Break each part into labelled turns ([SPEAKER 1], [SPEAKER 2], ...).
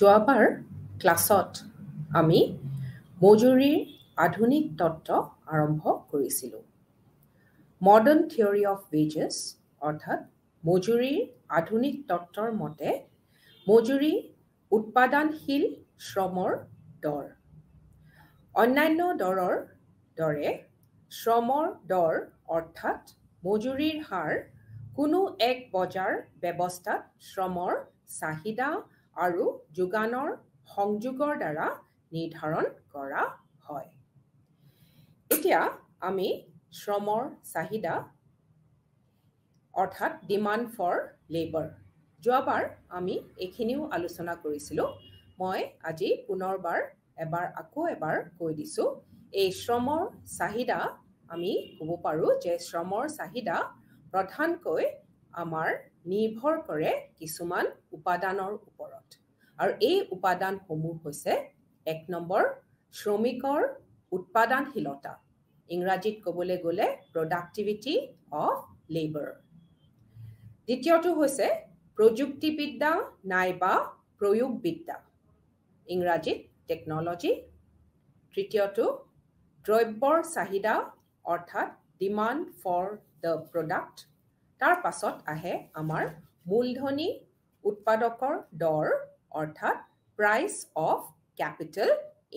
[SPEAKER 1] যোৱাবাৰ ক্লাছত আমি মজুৰিৰ আধুনিক তত্ত্ব আৰম্ভ কৰিছিলোঁ। মডাৰ্ণ থিয়ৰী অফ ৱেজেছ অৰ্থাৎ মজুৰিৰ আধুনিক তত্ত্বৰ মতে মজুৰি উৎপাদনশীল শ্ৰমৰ দৰ। অন্যান্য দৰৰ দৰে শ্ৰমৰ দৰ অৰ্থাৎ মজুৰিৰ হাৰ কোনো এক বজাৰ ব্যৱস্থাত শ্ৰমৰ চাহিদা আৰু যোগানৰ সংযোগৰ দ্বাৰা নিৰ্ধাৰণ কৰা হয়। এতিয়া আমি শ্ৰমৰ চাহিদা অৰ্থাৎ ডিমাণ্ড ফৰ লেবাৰ। যোৱাবাৰ আমি এইখিনিও আলোচনা কৰিছিলোঁ। মই আজি পুনৰবাৰ আকৌ এবাৰ কৈ দিছোঁ। এই শ্ৰমৰ চাহিদা আমি ক'ব পাৰোঁ যে শ্ৰমৰ চাহিদা প্ৰধানকৈ আমাৰ নিৰ্ভৰ কৰে কিছুমান উপাদানৰ ওপৰত। আৰু এই উপাদানসমূহ হৈছে ১ নম্বৰ শ্ৰমিকৰ উৎপাদনশীলতা, ইংৰাজীত ক'বলৈ গ'লে প্ৰডাক্টিভিটি অফ লেবাৰ। দ্বিতীয়টো হৈছে প্ৰযুক্তিবিদ্যা নাইবা প্ৰয়োগবিদ্যা, ইংৰাজীত টেকন'লজি। তৃতীয়টো দ্ৰব্যৰ চাহিদা অৰ্থাৎ ডিমাণ্ড ফৰ দ্য প্ৰডাক্ট। তাৰ পাছত আহে আমাৰ মূলধনী উৎপাদকৰ দৰ অৰ্থাৎ প্ৰাইচ অফ কেপিটেল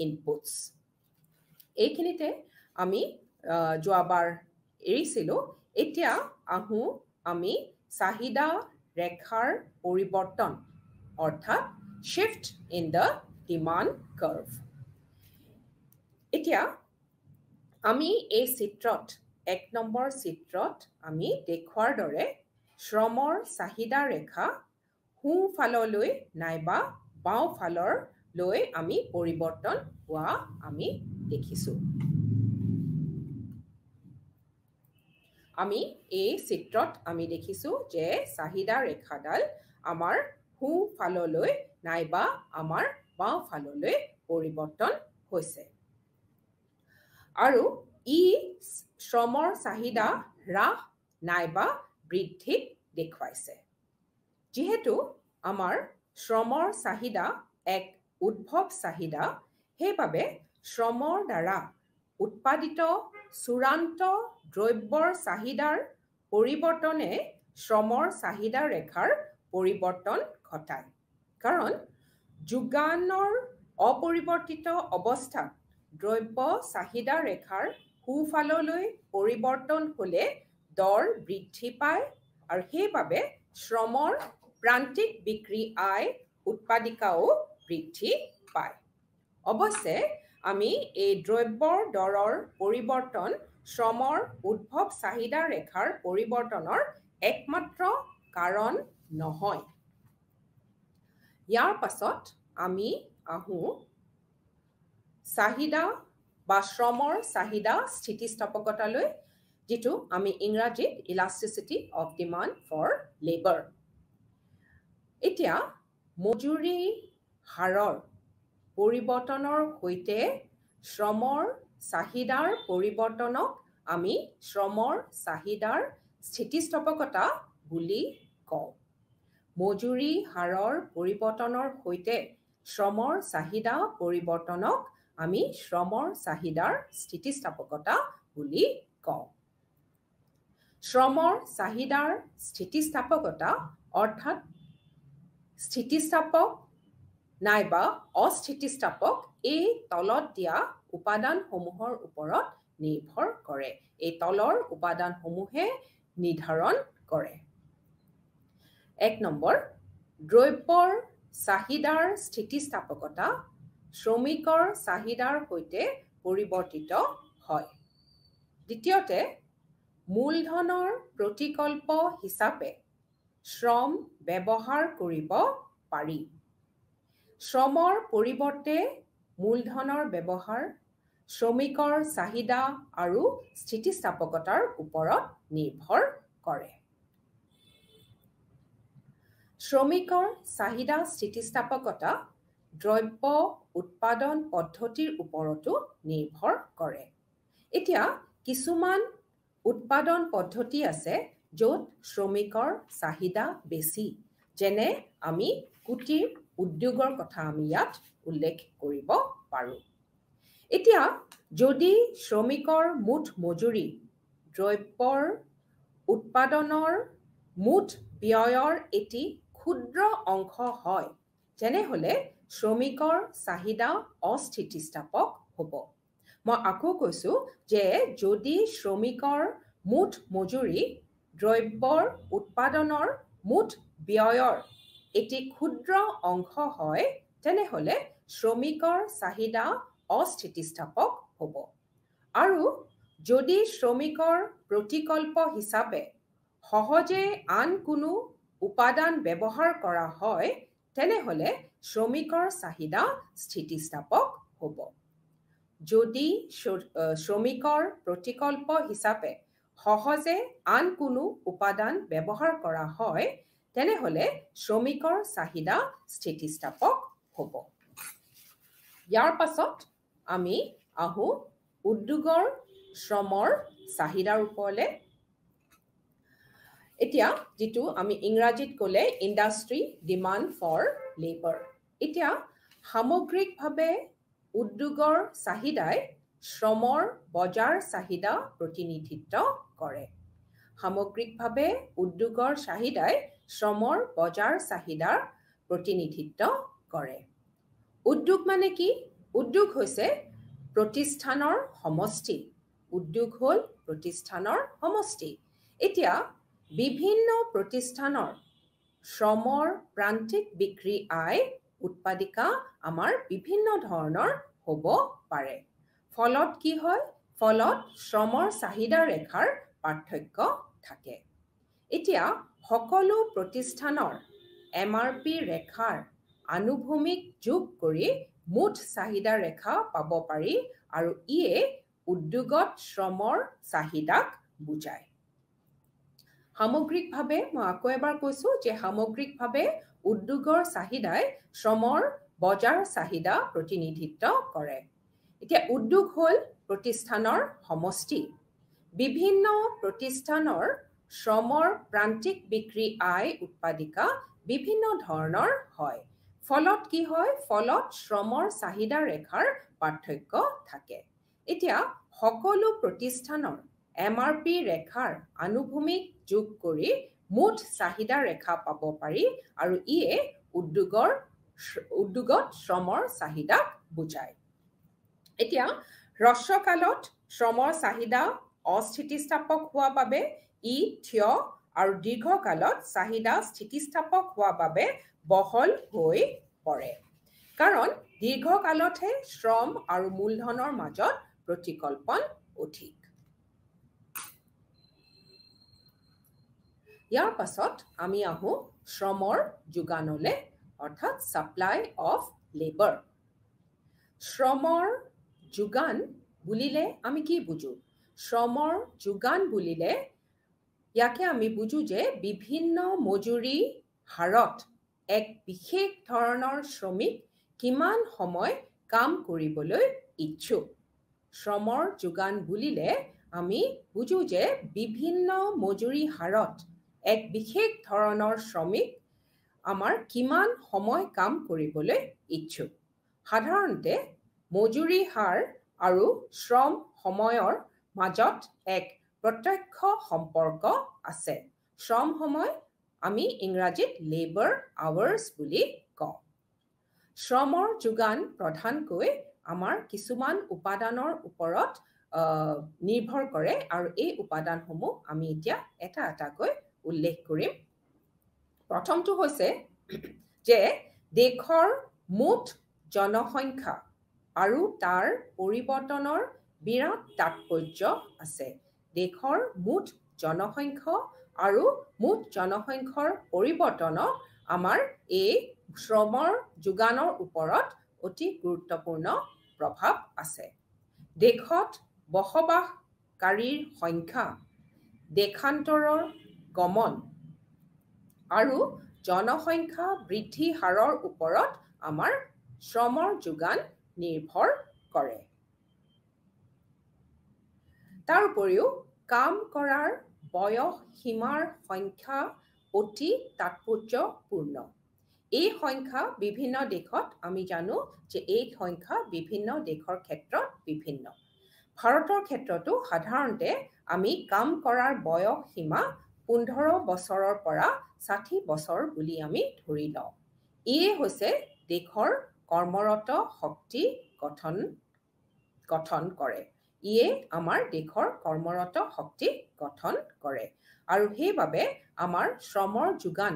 [SPEAKER 1] ইনপুটছ। এইখিনিতে আমি যোৱাবাৰ এৰিছিলোঁ। এতিয়া আহোঁ আমি চাহিদা ৰেখাৰ পৰিৱৰ্তন অৰ্থাৎ shift in the demand curve. এতিয়া আমি এই চিত্ৰত ১ নম্বৰ চিত্ৰত আমি দেখুওৱাৰ দৰে শ্ৰমৰ চাহিদা ৰেখা সোঁফাললৈ নাইবা বাওঁফাললৈ আমি পৰিৱৰ্তন হোৱা আমি দেখিছোঁ। আমি এই চিত্ৰত আমি দেখিছোঁ যে চাহিদা ৰেখাডাল আমাৰ সোঁফাললৈ নাইবা আমাৰ বাওঁফাললৈ পৰিৱৰ্তন হৈছে। আৰু ই শ্ৰমৰ চাহিদা হ্ৰাস নাইবা বৃদ্ধিক দেখুৱাইছে। যিহেতু আমাৰ শ্ৰমৰ চাহিদা এক উদ্ভৱ চাহিদা, সেইবাবে শ্ৰমৰ দ্বাৰা উৎপাদিত চূড়ান্ত দ্ৰব্যৰ চাহিদাৰ পৰিৱৰ্তনে শ্ৰমৰ চাহিদা ৰেখাৰ পৰিৱৰ্তন ঘটায়। কাৰণ যোগানৰ অপৰিৱৰ্তিত অৱস্থাত দ্ৰব্য চাহিদা ৰেখাৰ সোঁফাললৈ পৰিৱৰ্তন হ'লে দৰ বৃদ্ধি পায় আৰু সেইবাবে শ্ৰমৰ প্ৰান্তিক বিক্ৰী আয় উৎপাদিকাও বৃদ্ধি পায়। অৱশ্যে আমি এই দ্ৰব্যৰ দৰৰ পৰিৱৰ্তন শ্ৰমৰ উদ্ভৱ চাহিদা ৰেখাৰ পৰিৱৰ্তনৰ একমাত্ৰ কাৰণ নহয়। ইয়াৰ পাছত আমি আহোঁ চাহিদা বা শ্ৰমৰ চাহিদা স্থিতিস্থাপকতালৈ, যিটো আমি ইংৰাজীত elasticity of demand for labour. এতিয়া মজুৰি হাৰৰ পৰিৱৰ্তনৰ সৈতে শ্ৰমৰ চাহিদাৰ পৰিৱৰ্তনক আমি শ্ৰমৰ চাহিদাৰ স্থিতিস্থাপকতা বুলি কওঁ। মজুৰি হাৰৰ পৰিৱৰ্তনৰ সৈতে শ্ৰমৰ চাহিদা পৰিৱৰ্তনক আমি শ্ৰমৰ চাহিদাৰ স্থিতিস্থাপকতা বুলি কওঁ। শ্ৰমৰ চাহিদাৰ স্থিতিস্থাপকতা অৰ্থাৎ স্থিতিস্থাপক নাইবা অস্থিতিস্থাপক এই তলত দিয়া উপাদানসমূহৰ ওপৰত নিৰ্ভৰ কৰে। এই তলৰ উপাদানসমূহে নিৰ্ধাৰণ কৰে। ১ নম্বৰ দ্ৰব্যৰ চাহিদাৰ স্থিতিস্থাপকতা শ্ৰমিকৰ চাহিদাৰ সৈতে পৰিৱৰ্তিত হয়। দ্বিতীয়তে মূলধনৰ প্ৰতিকল্প হিচাপে শ্ৰম ব্যৱহাৰ কৰিব পাৰি। শ্ৰমৰ পৰিৱৰ্তে মূলধনৰ ব্যৱহাৰ শ্ৰমিকৰ চাহিদা আৰু স্থিতিস্থাপকতাৰ ওপৰত নিৰ্ভৰ কৰে। শ্ৰমিকৰ চাহিদা স্থিতিস্থাপকতা দ্ৰব্য উৎপাদন পদ্ধতিৰ ওপৰতো নিৰ্ভৰ কৰে। এতিয়া কিছুমান উৎপাদন পদ্ধতি আছে য'ত শ্ৰমিকৰ চাহিদা বেছি, যেনে আমি কুটিৰ উদ্যোগৰ কথা আমি ইয়াত উল্লেখ কৰিব পাৰোঁ। এতিয়া যদি শ্ৰমিকৰ মুঠ মজুৰি দ্ৰব্যৰ উৎপাদনৰ মুঠ ব্যয়ৰ এটি ক্ষুদ্ৰ অংশ হয়, তেনেহ'লে শ্ৰমিকৰ চাহিদা অস্থিতিস্থাপক হ'ব। মই আকৌ কৈছোঁ যে যদি শ্ৰমিকৰ মুঠ মজুৰি দ্ৰব্যৰ উৎপাদনৰ মুঠ ব্যয়ৰ এটি ক্ষুদ্ৰ অংশ হয়, তেনেহ'লে শ্ৰমিকৰ চাহিদা অস্থিতিস্থাপক হ'ব। আৰু যদি শ্ৰমিকৰ প্ৰতিকল্প হিচাপে সহজে আন কোনো উপাদান ব্যৱহাৰ কৰা হয়, তেনেহ'লে শ্ৰমিকৰ চাহিদা স্থিতিস্থাপক হ'ব। যদি শ্ৰমিকৰ প্ৰতিকল্প হিচাপে সহজে আন কোনো উপাদান ব্যৱহাৰ কৰা হয়, তেনেহ'লে শ্ৰমিকৰ চাহিদা স্থিতিস্থাপক হ'ব। ইয়াৰ পাছত আমি আহোঁ উদ্যোগৰ শ্ৰমৰ চাহিদাৰ ওপৰলৈ। এতিয়া যিটো আমি ইংৰাজীত ক'লে ইণ্ডাষ্ট্ৰি ডিমাণ্ড ফৰ লেবাৰ। এতিয়া সামগ্ৰিকভাৱে উদ্যোগৰ চাহিদাই শ্ৰমৰ বজাৰ চাহিদা প্ৰতিনিধিত্ব কৰে। সামগ্ৰিকভাৱে উদ্যোগৰ চাহিদাই শ্ৰমৰ বজাৰ চাহিদাৰ প্ৰতিনিধিত্ব কৰে। উদ্যোগ মানে কি? উদ্যোগ হৈছে প্ৰতিষ্ঠানৰ সমষ্টি। উদ্যোগ হ'ল প্ৰতিষ্ঠানৰ সমষ্টি। এতিয়া বিভিন্ন প্ৰতিষ্ঠানৰ শ্ৰমৰ প্ৰান্তিক বিক্ৰী আয় উৎপাদিকা আমাৰ বিভিন্ন ধৰণৰ হ'ব পাৰে। ফলত কি হয়? ফলত শ্ৰমৰ চাহিদা ৰেখাৰ পাৰ্থক্য থাকে। এতিয়া সকলো প্ৰতিষ্ঠানৰ MRP ৰেখাৰ আনুভূমিক যোগ কৰি মুঠ চাহিদা ৰেখা পাব পাৰি আৰু ইয়ে উদ্যোগত শ্ৰমৰ চাহিদাক বুজায়। সামগ্ৰিকভাৱে মই আকৌ এবাৰ কৈছোঁ যে সামগ্ৰিকভাৱে উদ্যোগৰ চাহিদাই শ্ৰমৰ বজাৰ চাহিদা প্ৰতিনিধিত্ব কৰে। এতিয়া উদ্যোগ হ'ল প্ৰতিষ্ঠানৰ সমষ্টি। বিভিন্ন প্ৰতিষ্ঠানৰ শ্ৰমৰ প্ৰান্তিক বিক্ৰী আয় উৎপাদিকা বিভিন্ন ধৰণৰ হয়। ফলত কি হয়? ফলত শ্ৰমৰ চাহিদা ৰেখাৰ পাৰ্থক্য থাকে। এতিয়া সকলো প্ৰতিষ্ঠানৰ MRP ৰেখাৰ আনুভূমিক যোগ কৰি মুঠ চাহিদা ৰেখা পাব পাৰি আৰু ইয়ে উদ্যোগত শ্ৰমৰ চাহিদাক বুজায়। এতিয়া হ্ৰস্বকালত শ্ৰমৰ চাহিদা অস্থিতিস্থাপক হোৱা বাবে ই থিয় আৰু দীৰ্ঘকালত চাহিদা স্থিতিস্থাপক হোৱা বাবে বহল হৈ পৰে। কাৰণ দীৰ্ঘকালতহে শ্ৰম আৰু মূলধনৰ মাজত প্ৰতিকল্পন অধিক। ইয়াৰ পাছত আমি আহোঁ শ্ৰমৰ যোগানলৈ, অৰ্থাৎ ছাপ্লাই অফ লেবাৰ। শ্ৰমৰ যোগান বুলিলে আমি কি বুজো? শ্ৰমৰ যোগান বুলিলে ইয়াকে আমি বুজো যে বিভিন্ন মজুৰি হাৰত এক বিশেষ ধৰণৰ শ্ৰমিক কিমান সময় কাম কৰিবলৈ ইচ্ছুক। শ্ৰমৰ যোগান বুলিলে আমি বুজো যে বিভিন্ন মজুৰি হাৰত এক বিশেষ ধৰণৰ শ্ৰমিক আমাৰ কিমান সময় কাম কৰিবলৈ ইচ্ছুক। সাধাৰণতে মজুৰি হাৰ আৰু শ্ৰম সময়ৰ মাজত এক প্ৰত্যক্ষ সম্পৰ্ক আছে। শ্ৰম সময় আমি ইংৰাজীত লেবাৰ আৱাৰ্ছ বুলি কওঁ। শ্ৰমৰ যোগান প্ৰধানকৈ আমাৰ কিছুমান উপাদানৰ ওপৰত নিৰ্ভৰ কৰে আৰু এই উপাদানসমূহ আমি এতিয়া এটা এটাকৈ উল্লেখ কৰিম। প্ৰথমটো হৈছে যে দেশৰ মুঠ জনসংখ্যা আৰু তাৰ পৰিৱৰ্তনৰ বিৰাট তাৎপৰ্য আছে। দেশৰ মুঠ জনসংখ্যা আৰু মুঠ জনসংখ্যাৰ পৰিৱৰ্তনৰ আমাৰ এই শ্ৰমৰ যোগানৰ ওপৰত অতি গুৰুত্বপূৰ্ণ প্ৰভাৱ আছে। দেশত বসবাসকাৰীৰ সংখ্যা, দেশান্তৰৰ গমন আৰু জনসংখ্যা বৃদ্ধি হাৰৰ ওপৰত আমাৰ শ্ৰমৰ যোগান নিৰ্ভৰ কৰে। তাৰ উপৰিও কাম কৰাৰ বয়স সীমাৰ সংখ্যা অতি তাৎপৰ্যপূৰ্ণ। এই সংখ্যা বিভিন্ন দেশত আমি জানো যে এই সংখ্যা বিভিন্ন দেশৰ ক্ষেত্ৰত বিভিন্ন ভাৰতৰ ক্ষেত্ৰতো সাধাৰণতে আমি কাম কৰাৰ বয়স সীমা 15 বছৰৰ পৰা 60 বছৰ বুলি আমি ধৰি লওঁ ইয়ে হৈছে দেশৰ কৰ্মৰত শক্তি গঠন কৰে ইয়ে আমাৰ দেশৰ কৰ্মৰত শক্তি গঠন কৰে আৰু সেইবাবে আমাৰ শ্ৰমৰ যোগান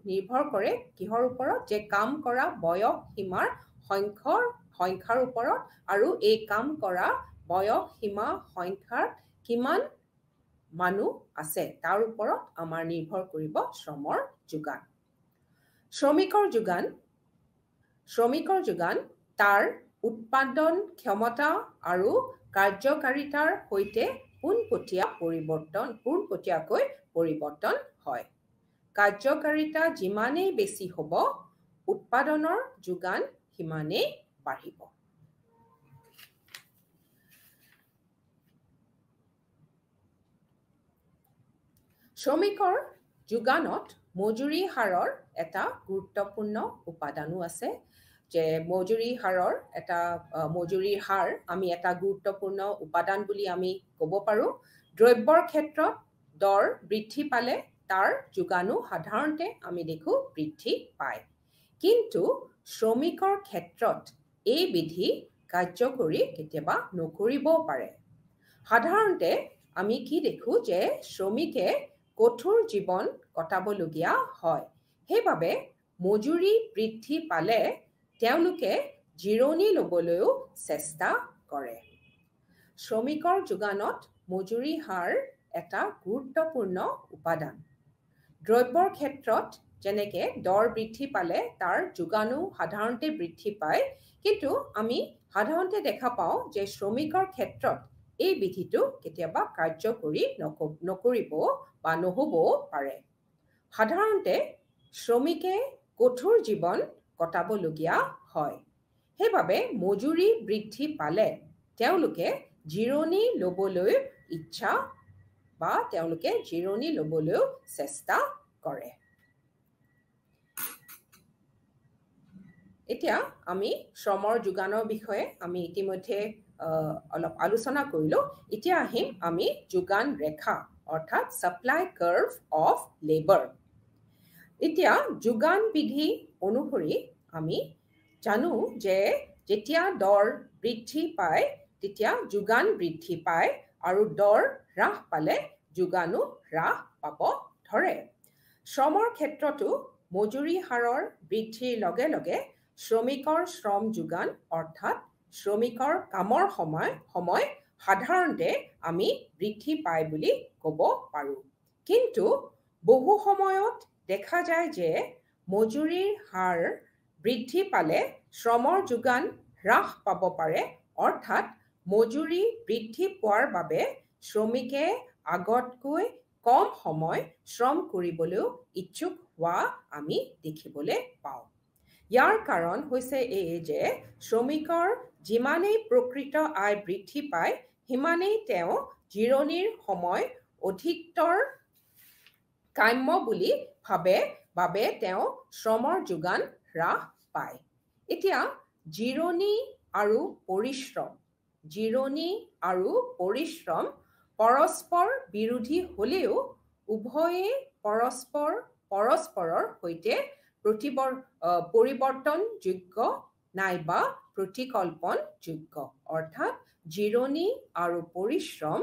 [SPEAKER 1] নিৰ্ভৰ কৰে কিহৰ ওপৰত যে কাম কৰা বয়স সীমাৰ সংখ্যাৰ ওপৰত আৰু এই কাম কৰা বয়স সীমা সংখ্যাৰ কিমান মানুহ আছে তাৰ ওপৰত আমাৰ নিৰ্ভৰ কৰিব শ্ৰমৰ যোগান শ্ৰমিকৰ যোগান তাৰ উৎপাদন ক্ষমতা আৰু কাৰ্যকাৰিতাৰ সৈতে পোনপটীয়াকৈ পৰিৱৰ্তন হয় কাৰ্যকাৰিতা যিমানেই বেছি হ'ব উৎপাদনৰ যোগান সিমানেই বাঢ়িব শ্ৰমিকৰ যোগানত মজুৰি হাৰৰ এটা গুৰুত্বপূৰ্ণ উপাদানো আছে যে মজুৰি হাৰ আমি এটা গুৰুত্বপূৰ্ণ উপাদান বুলি আমি ক'ব পাৰোঁ দ্ৰব্যৰ ক্ষেত্ৰত দৰ বৃদ্ধি পালে তাৰ যোগানো সাধাৰণতে আমি দেখো বৃদ্ধি পায় কিন্তু শ্ৰমিকৰ ক্ষেত্ৰত এই বিধি কাৰ্যকৰী কেতিয়াবা নকৰিবও পাৰে সাধাৰণতে আমি কি দেখো যে শ্ৰমিকে কঠোৰ জীৱন কটাবলগীয়া হয় সেইবাবে মজুৰি বৃদ্ধি পালে তেওঁলোকে জিৰণি ল'বলৈও চেষ্টা কৰে শ্ৰমিকৰ যোগানত মজুৰি হাৰ এটা গুৰুত্বপূৰ্ণ উপাদান দ্ৰব্যৰ ক্ষেত্ৰত যেনেকে দৰ বৃদ্ধি পালে তাৰ যোগানো সাধাৰণতে বৃদ্ধি পায় কিন্তু আমি সাধাৰণতে দেখা পাওঁ যে শ্ৰমিকৰ ক্ষেত্ৰত এই বিধিটো কেতিয়াবা কাৰ্যকৰী নকৰিব বা নহ'বও পাৰে সাধাৰণতে শ্ৰমিকে কঠোৰ জীৱন কটাবলগীয়া হয় সেইবাবে মজুৰি বৃদ্ধি পালে তেওঁলোকে জিৰণি ল'বলৈ ইচ্ছা বা তেওঁলোকে জিৰণি ল'বলৈ চেষ্টা কৰে এতিয়া আমি শ্ৰমৰ যোগানৰ বিষয়ে আমি ইতিমধ্যে অলপ আলোচনা কৰিলো এতিয়া আহিম আমি যোগান ৰেখা অৰ্থাৎ সাপ্লাই কাৰ্ভ অফ লেবাৰ এতিয়া যোগান বিধি অনুসৰি আমি জানো যে যেতিয়া দৰ বৃদ্ধি পায় তেতিয়া যোগান বৃদ্ধি পায় আৰু দৰ হ্ৰাস পালে যোগানো হ্ৰাস পাব ধৰে শ্ৰমৰ ক্ষেত্ৰতো মজুৰি হাৰৰ বৃদ্ধিৰ লগে লগে শ্ৰমিকৰ শ্ৰম যোগান অৰ্থাৎ শ্ৰমিকৰ কামৰ সময় সাধাৰণতে আমি বৃদ্ধি পায় বুলি ক'ব পাৰোঁ কিন্তু বহু সময়ত দেখা যায় যে মজুৰিৰ হাৰ বৃদ্ধি পালে শ্ৰমৰ যোগান হ্ৰাস পাব পাৰে অৰ্থাৎ মজুৰি বৃদ্ধি পোৱাৰ বাবে শ্ৰমিকে আগতকৈ কম সময় শ্ৰম কৰিবলৈ ইচ্ছুক হোৱা আমি দেখিবলৈ পাওঁ ইয়াৰ কাৰণ হৈছে এই যে শ্ৰমিকৰ যিমানেই প্ৰকৃত আয় বৃদ্ধি পায় সিমানেই তেওঁ জিৰণিৰ সময় অধিকতৰ কাম্য বুলি ভাবে বাবে তেওঁ শ্ৰমৰ যোগান হ্ৰাস পায় এতিয়া জিৰণি আৰু পৰিশ্ৰম পৰস্পৰ বিৰোধী হ'লেও উভয়ে পৰস্পৰৰ সৈতে পৰিৱৰ্তনযোগ্য নাইবা প্ৰতিকল্পনযোগ্য অৰ্থাৎ জিৰণি আৰু পৰিশ্ৰম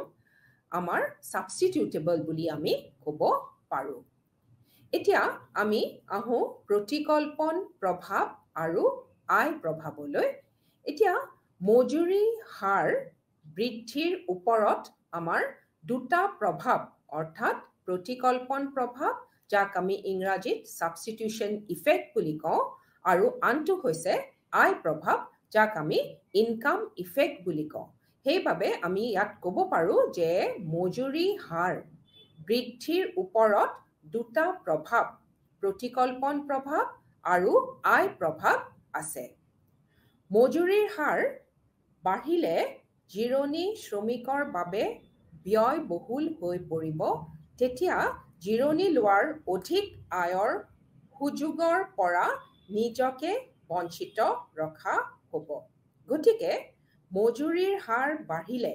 [SPEAKER 1] আমাৰ সাবষ্টিটিউটেবল বুলি আমি ক'ব পাৰোঁ এতিয়া আমি আহোঁ প্ৰতিকল্পন প্ৰভাৱ আৰু আয় প্ৰভাৱলৈ এতিয়া মজুৰি হাৰ বৃদ্ধিৰ ওপৰত আমাৰ দুটা প্ৰভাৱ অৰ্থাৎ প্ৰতিকল্পন প্ৰভাৱ যাক আমি ইংৰাজীত সাবষ্টিটিউশন ইফেক্ট বুলি কওঁ আৰু আনটো হৈছে আয় প্ৰভাৱ যাক আমি ইনকাম ইফেক্ট বুলি কওঁ সেইবাবে আমি ইয়াত ক'ব পাৰোঁ যে মজুৰি হাৰ বৃদ্ধিৰ ওপৰত দুটা প্ৰভাৱ প্ৰতিকল্পন প্ৰভাৱ আৰু আয় প্ৰভাৱ আছে মজুৰিৰ হাৰ বাঢ়িলে জিৰণি শ্ৰমিকৰ বাবে ব্যয়বহুল হৈ পৰিব তেতিয়া জিৰণি লোৱাৰ অধিক আয়ৰ সুযোগৰ পৰা নিজকে বঞ্চিত ৰখা হ'ব। গতিকে মজুৰিৰ হাৰ বাঢ়িলে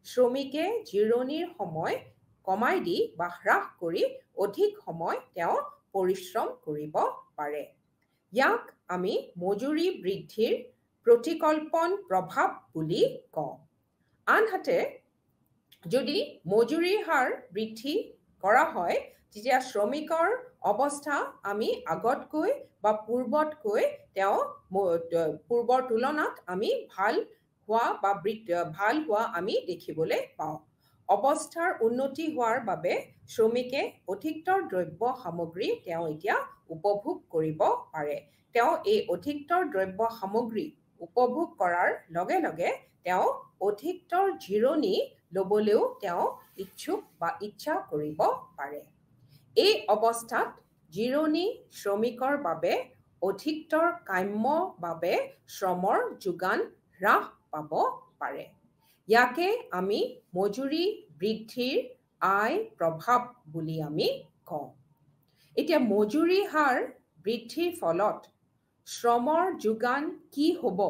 [SPEAKER 1] শ্ৰমিকে জিৰণিৰ সময় কমাই দি বা হ্ৰাস কৰি অধিক সময় তেওঁ পৰিশ্ৰম কৰিব পাৰে। ইয়াক আমি মজুৰি বৃদ্ধিৰ প্ৰতিকল্পন প্ৰভাৱ বুলি কওঁ। আনহাতে যদি মজুৰিৰ হাৰ বৃদ্ধি কৰা হয় তেতিয়া শ্ৰমিকৰ অৱস্থা আমি আগতকৈ বা পূৰ্বতকৈ তেওঁ পূৰ্বৰ তুলনাত আমি ভাল হোৱা আমি দেখিবলৈ পাওঁ। অৱস্থাৰ উন্নতি হোৱাৰ বাবে শ্ৰমিকে অধিকতৰ দ্ৰব্য সামগ্ৰী তেওঁ এতিয়া উপভোগ কৰিব পাৰে। তেওঁ এই অধিকতৰ দ্ৰব্য সামগ্ৰী উপভোগ কৰাৰ লগে লগে তেওঁ অধিকতৰ জিৰণি ল'বলৈও তেওঁ ইচ্ছুক বা ইচ্ছা কৰিব পাৰে। এই অৱস্থাত জিৰণি শ্ৰমিকৰ বাবে অধিকতৰ কাম্য বাবে শ্ৰমৰ যোগান হ্ৰাস পাব পাৰে। ইয়াকে আমি মজুৰি বৃদ্ধিৰ আই প্ৰভাৱ বুলি আমি কওঁ। এতিয়া মজুৰি হাৰ বৃদ্ধিৰ ফলত শ্ৰমৰ যোগান কি হ'ব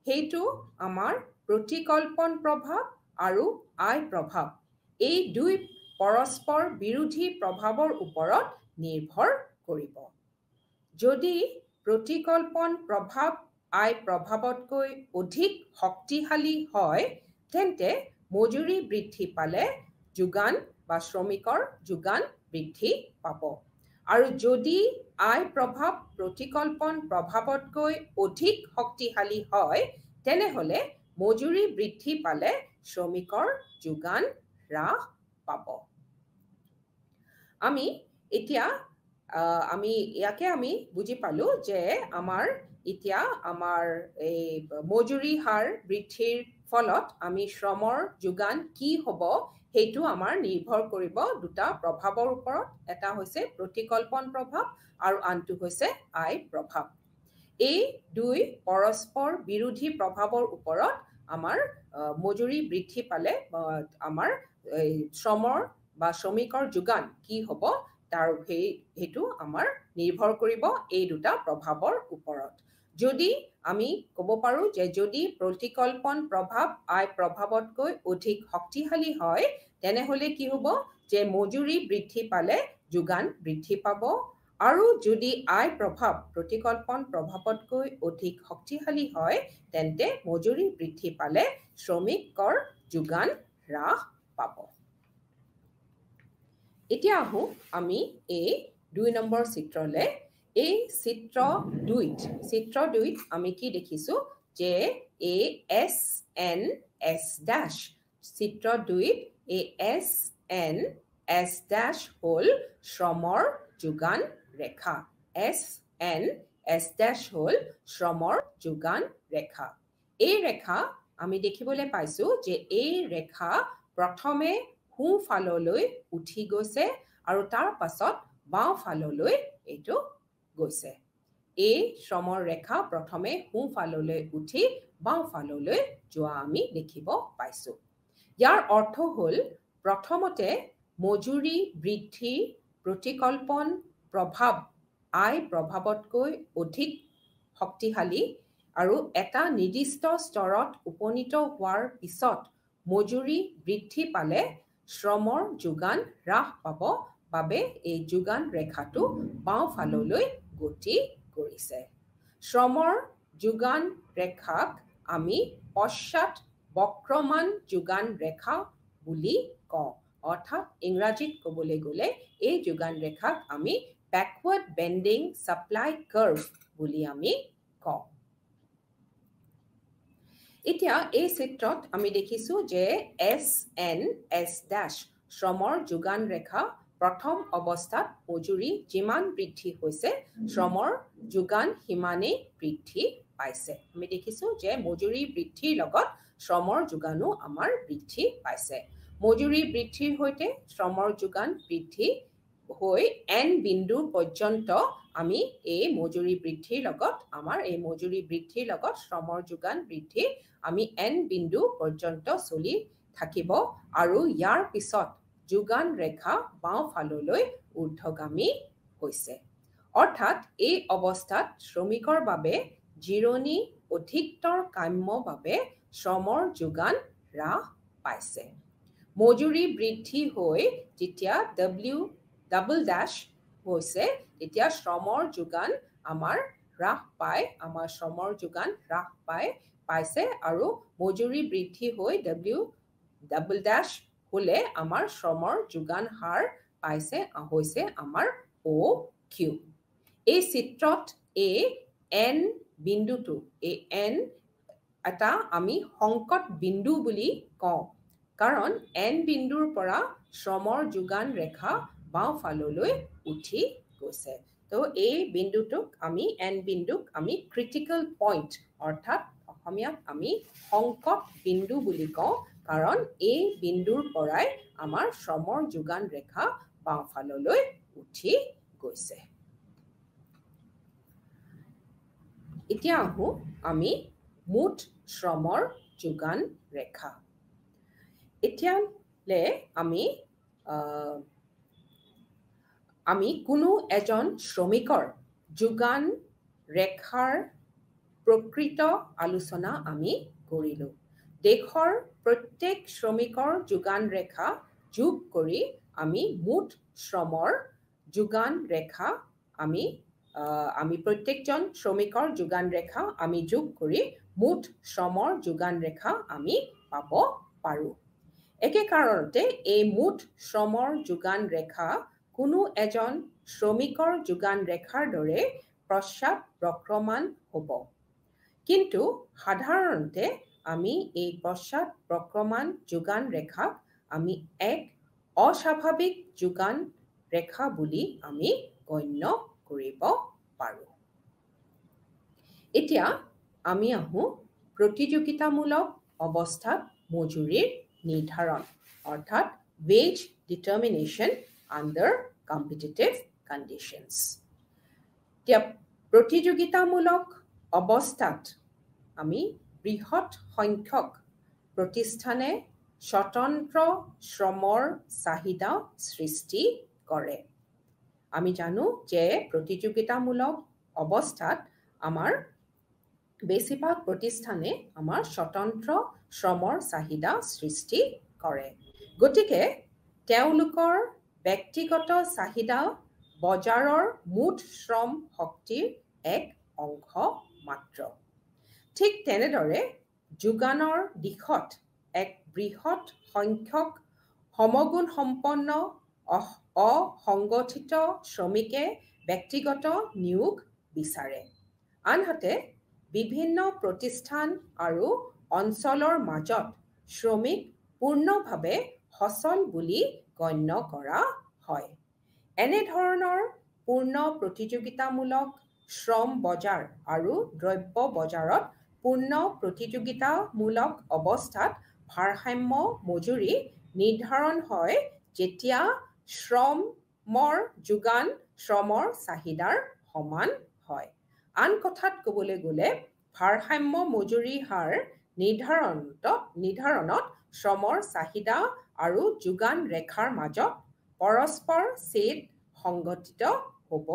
[SPEAKER 1] সেইটো আমাৰ প্ৰতিকল্পন প্ৰভাৱ আৰু আই প্ৰভাৱ এই দুই পৰস্পৰ বিৰোধী প্ৰভাৱৰ ওপৰত নিৰ্ভৰ কৰিব। যদি প্ৰতিকল্পন প্ৰভাৱ আই প্ৰভাৱতকৈ অধিক শক্তিশালী হয় তেন্তে মজুৰি বৃদ্ধি পালে যোগান বা শ্ৰমিকৰ যোগান বৃদ্ধি পাব। আৰু যদি আই প্ৰভাৱ প্ৰতিকল্পন প্ৰভাৱতকৈ অধিক শক্তিশালী হয় তেনেহ'লে মজুৰি বৃদ্ধি পালে শ্ৰমিকৰ যোগান হ্ৰাস পাব। আমি এতিয়া ইয়াকে আমি বুজি পালো যে আমাৰ এই মজুৰি হাৰ বৃদ্ধিৰ ফলত আমি শ্ৰমৰ যোগান কি হ'ব সেইটো আমাৰ নিৰ্ভৰ কৰিব দুটা প্ৰভাৱৰ ওপৰত। এটা হৈছে প্ৰতিকল্পন প্ৰভাৱ আৰু আনটো হৈছে আই প্ৰভাৱ। এই দুই পৰস্পৰ বিৰোধী প্ৰভাৱৰ ওপৰত আমাৰ মজুৰি বৃদ্ধি পালে আমাৰ শ্ৰমৰ বা শ্ৰমিকৰ যোগান কি হ'ব তাৰ সেইটো আমাৰ নিৰ্ভৰ কৰিব এই দুটা প্ৰভাৱৰ ওপৰত। যদি আমি ক'ব পাৰোঁ যে যদি প্ৰতিকল্পন প্ৰভাৱ আই প্ৰভাৱতকৈ অধিক শক্তিশালী হয় তেনেহ'লে কি হ'ব যে মজুৰি বৃদ্ধি পালে যোগান বৃদ্ধি পাব। আৰু যদি আই প্ৰভাৱ প্ৰতিকল্পন প্ৰভাৱতকৈ অধিক শক্তিশালী হয় তেন্তে মজুৰি বৃদ্ধি পালে শ্ৰমিকৰ যোগান হ্ৰাস পাব। এতিয়া আহোঁ আমি এই 2 নম্বৰ চিত্ৰলৈ। এই চিত্ৰ দুইত আমি কি দেখিছোঁ যে এই S চিত্ৰ দুইত এই S হ'ল শ্ৰমৰ যোগান ৰেখা। S হ'ল শ্ৰমৰ যোগান ৰেখা। এই ৰেখা আমি দেখিবলৈ পাইছোঁ যে এই ৰেখা প্ৰথমে সোঁফাললৈ উঠি গৈছে আৰু তাৰ পাছত বাওঁফাললৈ এইটো গৈছে। এই শ্ৰমৰ ৰেখা প্ৰথমে সোঁফাললৈ উঠি বাওঁফাললৈ যোৱা আমি দেখিব পাইছোঁ। ইয়াৰ অৰ্থ হ'ল প্ৰথমতে মজুৰি বৃদ্ধি প্ৰতিকল্পন প্ৰভাৱ আই প্ৰভাৱতকৈ অধিক শক্তিশালী আৰু এটা নিৰ্দিষ্ট স্তৰত উপনীত হোৱাৰ পিছত মজুৰি বৃদ্ধি পালে শ্ৰমৰ যোগান হ্ৰাস পাব বাবে এই যোগান ৰেখাটো বাওঁফাললৈ গতি কৰিছে। শ্ৰমৰ যোগান ৰেখাক আমি পশ্চাৎ বক্ৰমান যোগান ৰেখা বুলি কওঁ। অৰ্থাৎ ইংৰাজীত ক'বলৈ গ'লে এই যোগান ৰেখাক আমি বেকৱাৰ্ড বেণ্ডিং ছাপ্লাই কাৰ্ভ বুলি আমি কওঁ। এতিয়া এই চিত্ৰত আমি দেখিছোঁ যে S শ্ৰমৰ যোগান ৰেখা প্ৰথম অৱস্থাত মজুৰি যিমান বৃদ্ধি হৈছে শ্ৰমৰ যোগান সিমানেই বৃদ্ধি পাইছে। আমি দেখিছোঁ যে মজুৰি বৃদ্ধিৰ লগত শ্ৰমৰ যোগানো আমাৰ বৃদ্ধি পাইছে। মজুৰি বৃদ্ধিৰ সৈতে শ্ৰমৰ যোগান বৃদ্ধি হৈ N বিন্দু পৰ্যন্ত আমি এই মজুৰি বৃদ্ধিৰ লগত শ্ৰমৰ যোগান বৃদ্ধি আমি N বিন্দু পৰ্যন্ত চলি থাকিব আৰু ইয়াৰ পিছত যোগান ৰেখা বাওঁফাললৈ ঊৰ্ধ্বগামী হৈছে। অৰ্থাৎ এই অৱস্থাত শ্ৰমিকৰ বাবে জিৰণি অধিকতৰ কাম্য বাবে শ্ৰমৰ যোগান হ্ৰাস পাইছে। মজুৰি বৃদ্ধি হৈ যেতিয়া ডাবল ডেশ হৈছে তেতিয়া শ্ৰমৰ যোগান আমাৰ হ্ৰাস পায়, আমাৰ শ্ৰমৰ যোগান হ্ৰাস পাইছে আৰু মজুৰি বৃদ্ধি হৈ ডাবল ডেশ হ'লে আমাৰ শ্ৰমৰ যোগান হাৰ হৈছে আমাৰ OQ। এই চিত্ৰত এই N বিন্দুটো, এই N এটা আমি সংকট বিন্দু বুলি কওঁ, কাৰণ N বিন্দুৰ পৰা শ্ৰমৰ যোগান ৰেখা বাওঁফাললৈ উঠি গৈছে। তো এই বিন্দুটোক আমি N বিন্দুক আমি ক্ৰিটিকেল পইণ্ট অৰ্থাৎ অসমীয়াত আমি সংকট বিন্দু বুলি কওঁ, কাৰণ এই বিন্দুৰ পৰাই আমাৰ শ্ৰমৰ যোগান ৰেখা বাওঁফাললৈ উঠি গৈছে। এতিয়া আহোঁ আমি মুঠ শ্ৰমৰ যোগান ৰেখা। এতিয়ালে আমি কোনো এজন শ্ৰমিকৰ যোগান ৰেখাৰ প্ৰকৃত আলোচনা আমি কৰিলোঁ। দেশৰ প্ৰত্যেক শ্ৰমিকৰ যোগান ৰেখা যোগ কৰি আমি মুঠ শ্ৰমৰ যোগান ৰেখা আমি প্ৰত্যেকজন শ্ৰমিকৰ যোগান ৰেখা আমি যোগ কৰি মুঠ শ্ৰমৰ যোগান ৰেখা আমি পাব পাৰোঁ। একে কাৰণতে এই মুঠ শ্ৰমৰ যোগান ৰেখা কোনো এজন শ্ৰমিকৰ যোগান ৰেখাৰ দৰে পশ্চাদবক্ৰমান হ'ব। কিন্তু সাধাৰণতে আমি এই পশ্চাদবক্ৰমান যোগান ৰেখাক আমি এক অস্বাভাৱিক যোগান ৰেখা বুলি আমি গণ্য কৰিব পাৰোঁ। এতিয়া আমি আহোঁ প্ৰতিযোগিতামূলক অৱস্থাত মজুৰিৰ নিৰ্ধাৰণ অৰ্থাৎ ways determination under competitive conditions. এতিয়া প্ৰতিযোগিতামূলক অৱস্থাত আমি বৃহৎ সংখ্যক প্ৰতিষ্ঠানে স্বতন্ত্ৰ শ্ৰমৰ চাহিদা সৃষ্টি কৰে। আমি জানো যে প্ৰতিযোগিতামূলক অৱস্থাত আমাৰ বেছিভাগ প্ৰতিষ্ঠানে আমাৰ স্বতন্ত্ৰ শ্ৰমৰ চাহিদা সৃষ্টি কৰে। গতিকে তেওঁলোকৰ ব্যক্তিগত চাহিদা বজাৰৰ মুঠ শ্ৰম শক্তিৰ এক অংশ মাত্ৰ। ঠিক তেনেদৰে যোগানৰ দিশত এক বৃহৎ সংখ্যক সমগুণসম্পন্ন অসংগঠিত শ্ৰমিকে ব্যক্তিগত নিয়োগ বিচাৰে। আনহাতে বিভিন্ন প্ৰতিষ্ঠান আৰু অঞ্চলৰ মাজত শ্ৰমিক পূৰ্ণভাৱে সচল বুলি গণ্য কৰা হয়। এনেধৰণৰ পূৰ্ণ প্ৰতিযোগিতামূলক শ্ৰম বজাৰ আৰু দ্ৰব্য বজাৰত পূৰ্ণ প্ৰতিযোগিতামূলক অৱস্থাত ভাৰসাম্য মজুৰি নিৰ্ধাৰণ হয় যেতিয়া শ্ৰমৰ যোগান শ্ৰমৰ চাহিদাৰ সমান হয়। আন কথাত ক'বলৈ গ'লে ভাৰসাম্য মজুৰি হাৰ নিৰ্ধাৰণত শ্ৰমৰ চাহিদা আৰু যোগান ৰেখাৰ মাজত পৰস্পৰ ছেদ সংঘটিত হ'ব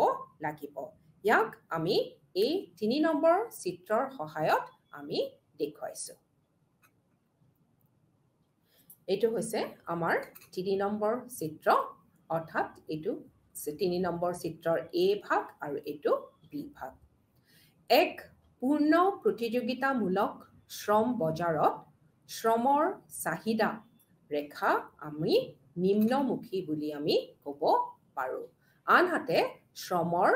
[SPEAKER 1] লাগিব। ইয়াক আমি এই ৩ নম্বৰ চিত্ৰৰ সহায়ত আমি দেখুৱাইছোঁ। এইটো হৈছে আমাৰ ৩ নম্বৰ চিত্ৰ, অৰ্থাৎ এইটো ৩ নম্বৰ চিত্ৰৰ A ভাগ আৰু এইটো B ভাগ। এক পূৰ্ণ প্ৰতিযোগিতামূলক শ্ৰম বজাৰত শ্ৰমৰ চাহিদা ৰেখা আমি নিম্নমুখী বুলি আমি ক'ব পাৰোঁ। আনহাতে শ্ৰমৰ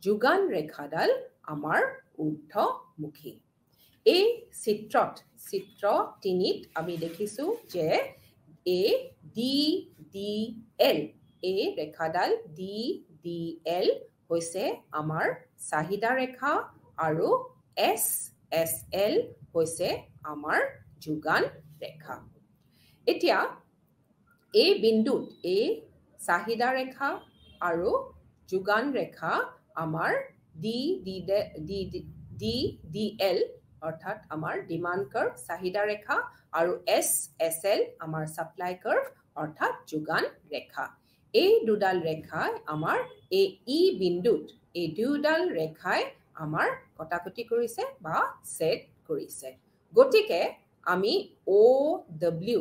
[SPEAKER 1] যোগান ৰেখাডাল আমাৰ ঊৰ্ধ্বমুখী। এই চিত্ৰ ৩ত আমি দেখিছোঁ যে DDL এই ৰেখাডাল DDL হৈছে আমাৰ চাহিদা ৰেখা আৰু SSL হৈছে আমাৰ যোগান ৰেখা। এতিয়া এই বিন্দুত এই চাহিদা ৰেখা আৰু যোগান ৰেখা আমাৰ DDL অৰ্থাৎ আমাৰ ডিমাণ্ড কাৰ্ভ চাহিদা ৰেখা আৰু SSL আমাৰ ছাপ্লাই কাৰ্ভ অৰ্থাৎ যোগান ৰেখা। এই দুডাল ৰেখাই আমাৰ এই এই দুয়োডাল ৰেখাই আমাৰ কটাকটি কৰিছে বা ছেদ কৰিছে গতিকে আমি OW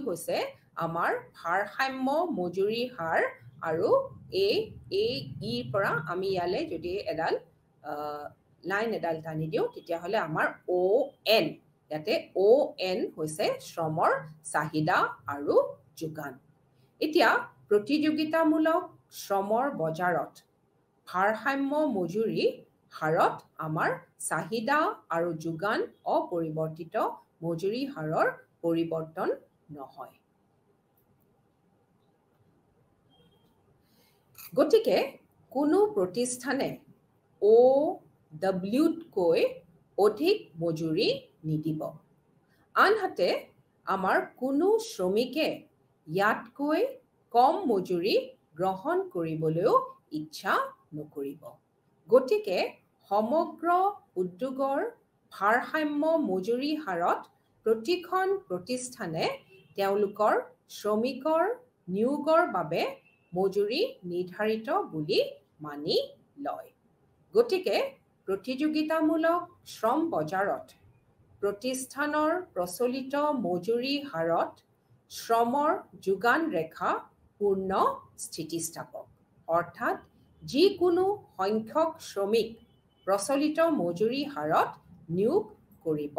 [SPEAKER 1] হৈছে আমাৰ ভাৰসাম্য মজুৰি হাৰ আৰু এই পৰা আমি ইয়ালে যদি এডাল লাইন এডাল টানি দিওঁ তেতিয়াহ'লে আমাৰ ON ইয়াতে ON হৈছে শ্ৰমৰ চাহিদা আৰু যোগান এতিয়া প্ৰতিযোগিতামূলক শ্ৰমৰ বজাৰত ভাৰসাম্য মজুৰি হাৰত আমাৰ চাহিদা আৰু যোগান অপৰিৱৰ্তিত মজুৰি হাৰৰ পৰিৱৰ্তন নহয় গতিকে কোনো প্ৰতিষ্ঠানে OWতকৈ অধিক মজুৰি নিদিব আনহাতে আমাৰ কোনো শ্ৰমিকে ইয়াতকৈ কম মজুৰি গ্ৰহণ কৰিবলৈও ইচ্ছা নকৰিব গতিকে সমগ্ৰ উদ্যোগৰ ভাৰসাম্য মজুৰি হাৰত প্ৰতিখন প্ৰতিষ্ঠানে তেওঁলোকৰ শ্ৰমিকৰ নিয়োগৰ বাবে মজুৰি নিৰ্ধাৰিত বুলি মানি লয় গতিকে প্ৰতিযোগিতামূলক শ্ৰম বজাৰত প্ৰতিষ্ঠানৰ প্ৰচলিত মজুৰি হাৰত শ্ৰমৰ যোগান ৰেখা পূৰ্ণ স্থিতিস্থাপক অৰ্থাৎ যিকোনো সংখ্যক শ্ৰমিক প্ৰচলিত মজুৰি হাৰত নিয়োগ কৰিব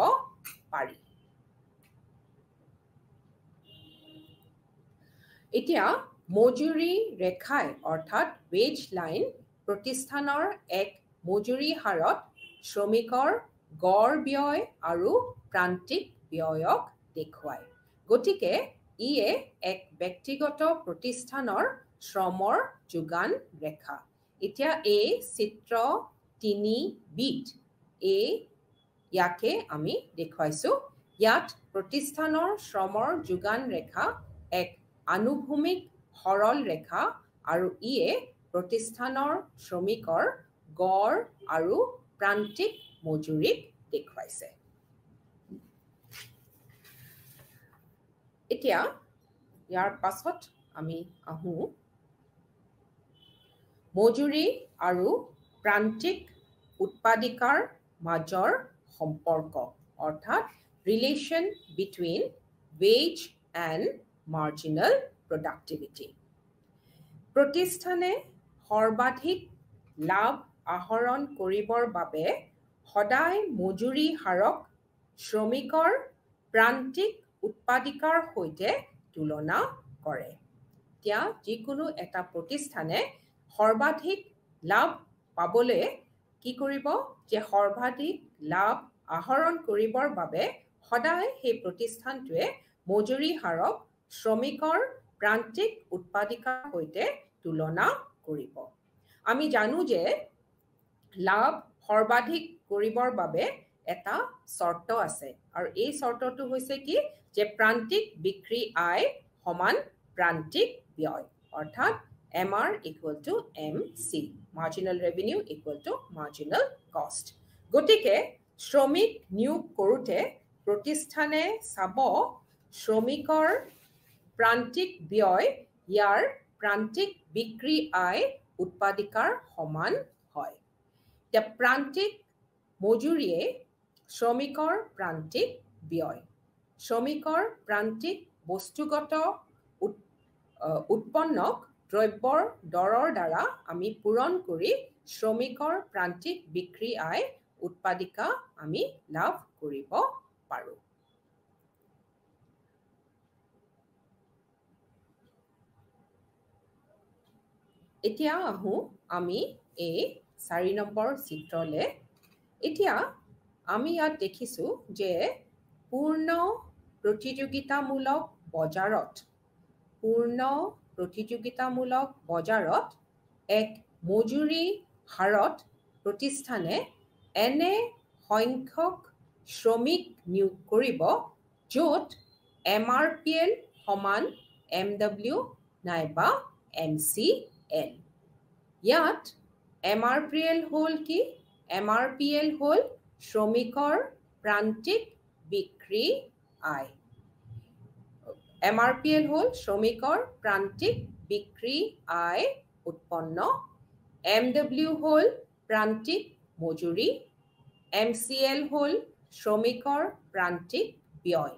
[SPEAKER 1] পাৰি এতিয়া মজুৰি ৰেখাই অৰ্থাৎ ৱেজ লাইন প্ৰতিষ্ঠানৰ এক মজুৰি হাৰত শ্ৰমিকৰ গড় ব্যয় আৰু প্ৰান্তিক ব্যয়ক দেখুৱায় গতিকে ইয়ে এক ব্যক্তিগত প্ৰতিষ্ঠানৰ শ্ৰমৰ যোগান ৰেখা এতিয়া এই চিত্ৰ 3বিত ইয়াকে আমি দেখুৱাইছো ইয়াত প্ৰতিষ্ঠানৰ শ্ৰমৰ যোগান ৰেখা এক আনুভূমিক সৰল ৰেখা আৰু ইয়ে প্ৰতিষ্ঠানৰ শ্ৰমিকৰ গড় আৰু প্ৰান্তিক মজুৰিক দেখুৱাইছে এতিয়া ইয়াৰ পাছত আমি আহো মজুৰি আৰু প্ৰান্তিক উৎপাদিকাৰ মাজৰ সম্পৰ্ক অৰ্থাৎ relation between ways and marginal productivity প্ৰতিষ্ঠানে সৰ্বাধিক লাভ আহৰণ কৰিবৰ বাবে সদায় মজুৰি হাৰক শ্ৰমিকৰ প্ৰান্তিক উৎপাদিকাৰ সৈতে তুলনা কৰে এতিয়া যিকোনো এটা প্ৰতিষ্ঠানে সৰ্বাধিক লাভ পাবলৈ কি কৰিব যে সৰ্বাধিক লাভ আহৰণ কৰিবৰ বাবে সদায় সেই প্ৰতিষ্ঠানটোৱে মজুৰি হাৰক শ্ৰমিকৰ প্ৰান্তিক উৎপাদিকাৰ সৈতে তুলনা কৰিব আমি জানো যে লাভ সৰ্বাধিক কৰিবৰ বাবে এটা শৰ্ত আছে আৰু এই শৰ্তটো হৈছে কি যে প্ৰান্তিক বিক্ৰী আয় সমান প্ৰান্তিক ব্যয় অৰ্থাৎ MR equal to MC marginal revenue equal to marginal cost গতিকে শ্ৰমিক নিয়োগ কৰোঁতে প্ৰতিষ্ঠানে চাব শ্ৰমিকৰ প্ৰান্তিক ব্যয় ইয়াৰ প্ৰান্তিক বিক্ৰী আয় উৎপাদিকাৰ সমান হয় এতিয়া প্ৰান্তিক মজুৰিয়ে শ্ৰমিকৰ প্ৰান্তিক ব্যয় শ্ৰমিকৰ প্ৰান্তিক বস্তুগত উৎপন্নক দ্ৰব্যৰ দৰৰ দ্বাৰা আমি পূৰণ কৰি শ্ৰমিকৰ প্ৰান্তিক বিক্ৰী আয় উৎপাদিকা আমি লাভ কৰিব পাৰোঁ এতিয়া আহো আমি এই 4 নম্বৰ চিত্ৰলে এতিয়া আমি ইয়াত দেখিছো যে পূৰ্ণ প্ৰতিযোগিতামূলক বজাৰত এক মজুৰি হাৰত প্ৰতিষ্ঠানে এনে সংখ্যক শ্ৰমিক নিয়োগ কৰিব য'ত MRPL সমান MW নাইবা MCL ইয়াত MRPL হ'ল কি MRPL হ'ল শ্ৰমিকৰ প্ৰান্তিক বিক্ৰী আয় MRPL হ'ল শ্ৰমিকৰ প্ৰান্তিক বিক্ৰী আয় উৎপন্ন MW হ'ল প্ৰান্তিক মজুৰি, MCL হ'ল শ্ৰমিকৰ প্ৰান্তিক ব্যয়।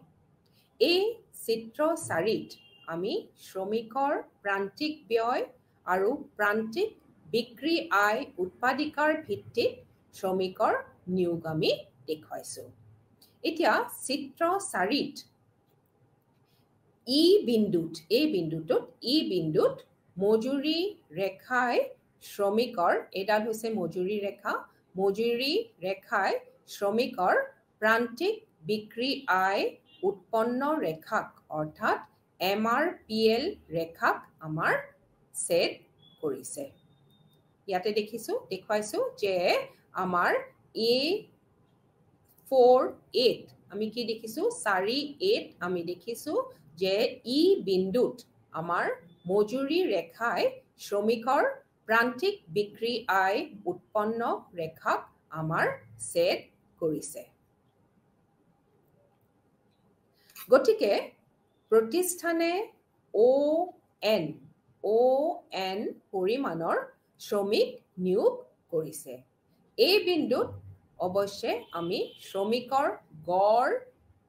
[SPEAKER 1] এই চিত্ৰ 4ত আমি শ্ৰমিকৰ প্ৰান্তিক ব্যয় আৰু প্ৰান্তিক বিক্ৰী আয় উৎপাদিকাৰ ভিত্তিত শ্ৰমিকৰ নিয়োগ আমি দেখুৱাইছোঁ। এতিয়া চিত্ৰ 4ত এই বিন্দুটোত মজুৰি ৰেখাই শ্ৰমিকৰ, এডাল হৈছে মজুৰি ৰেখা, মজুৰি ৰেখাই শ্ৰমিকৰ প্ৰান্তিক বিক্ৰী আয় উৎপন্ন ৰেখাক অৰ্থাৎ MRPL ৰেখাক আমাৰ ছেদ কৰিছে। ইয়াতে দেখুৱাইছোঁ যে আমাৰ A48 আমি কি দেখিছোঁ 4A আমি দেখিছোঁ যে ই বিন্দুত আমাৰ মজুৰি ৰেখাই শ্ৰমিকৰ প্ৰান্তিক বিক্ৰী আয় উৎপন্ন ৰেখাক আমাৰ ছেদ কৰিছে। গতিকে প্ৰতিষ্ঠানে ON পৰিমাণৰ শ্ৰমিক নিয়োগ কৰিছে। এই বিন্দুত অৱশ্যে আমি শ্ৰমিকৰ গড়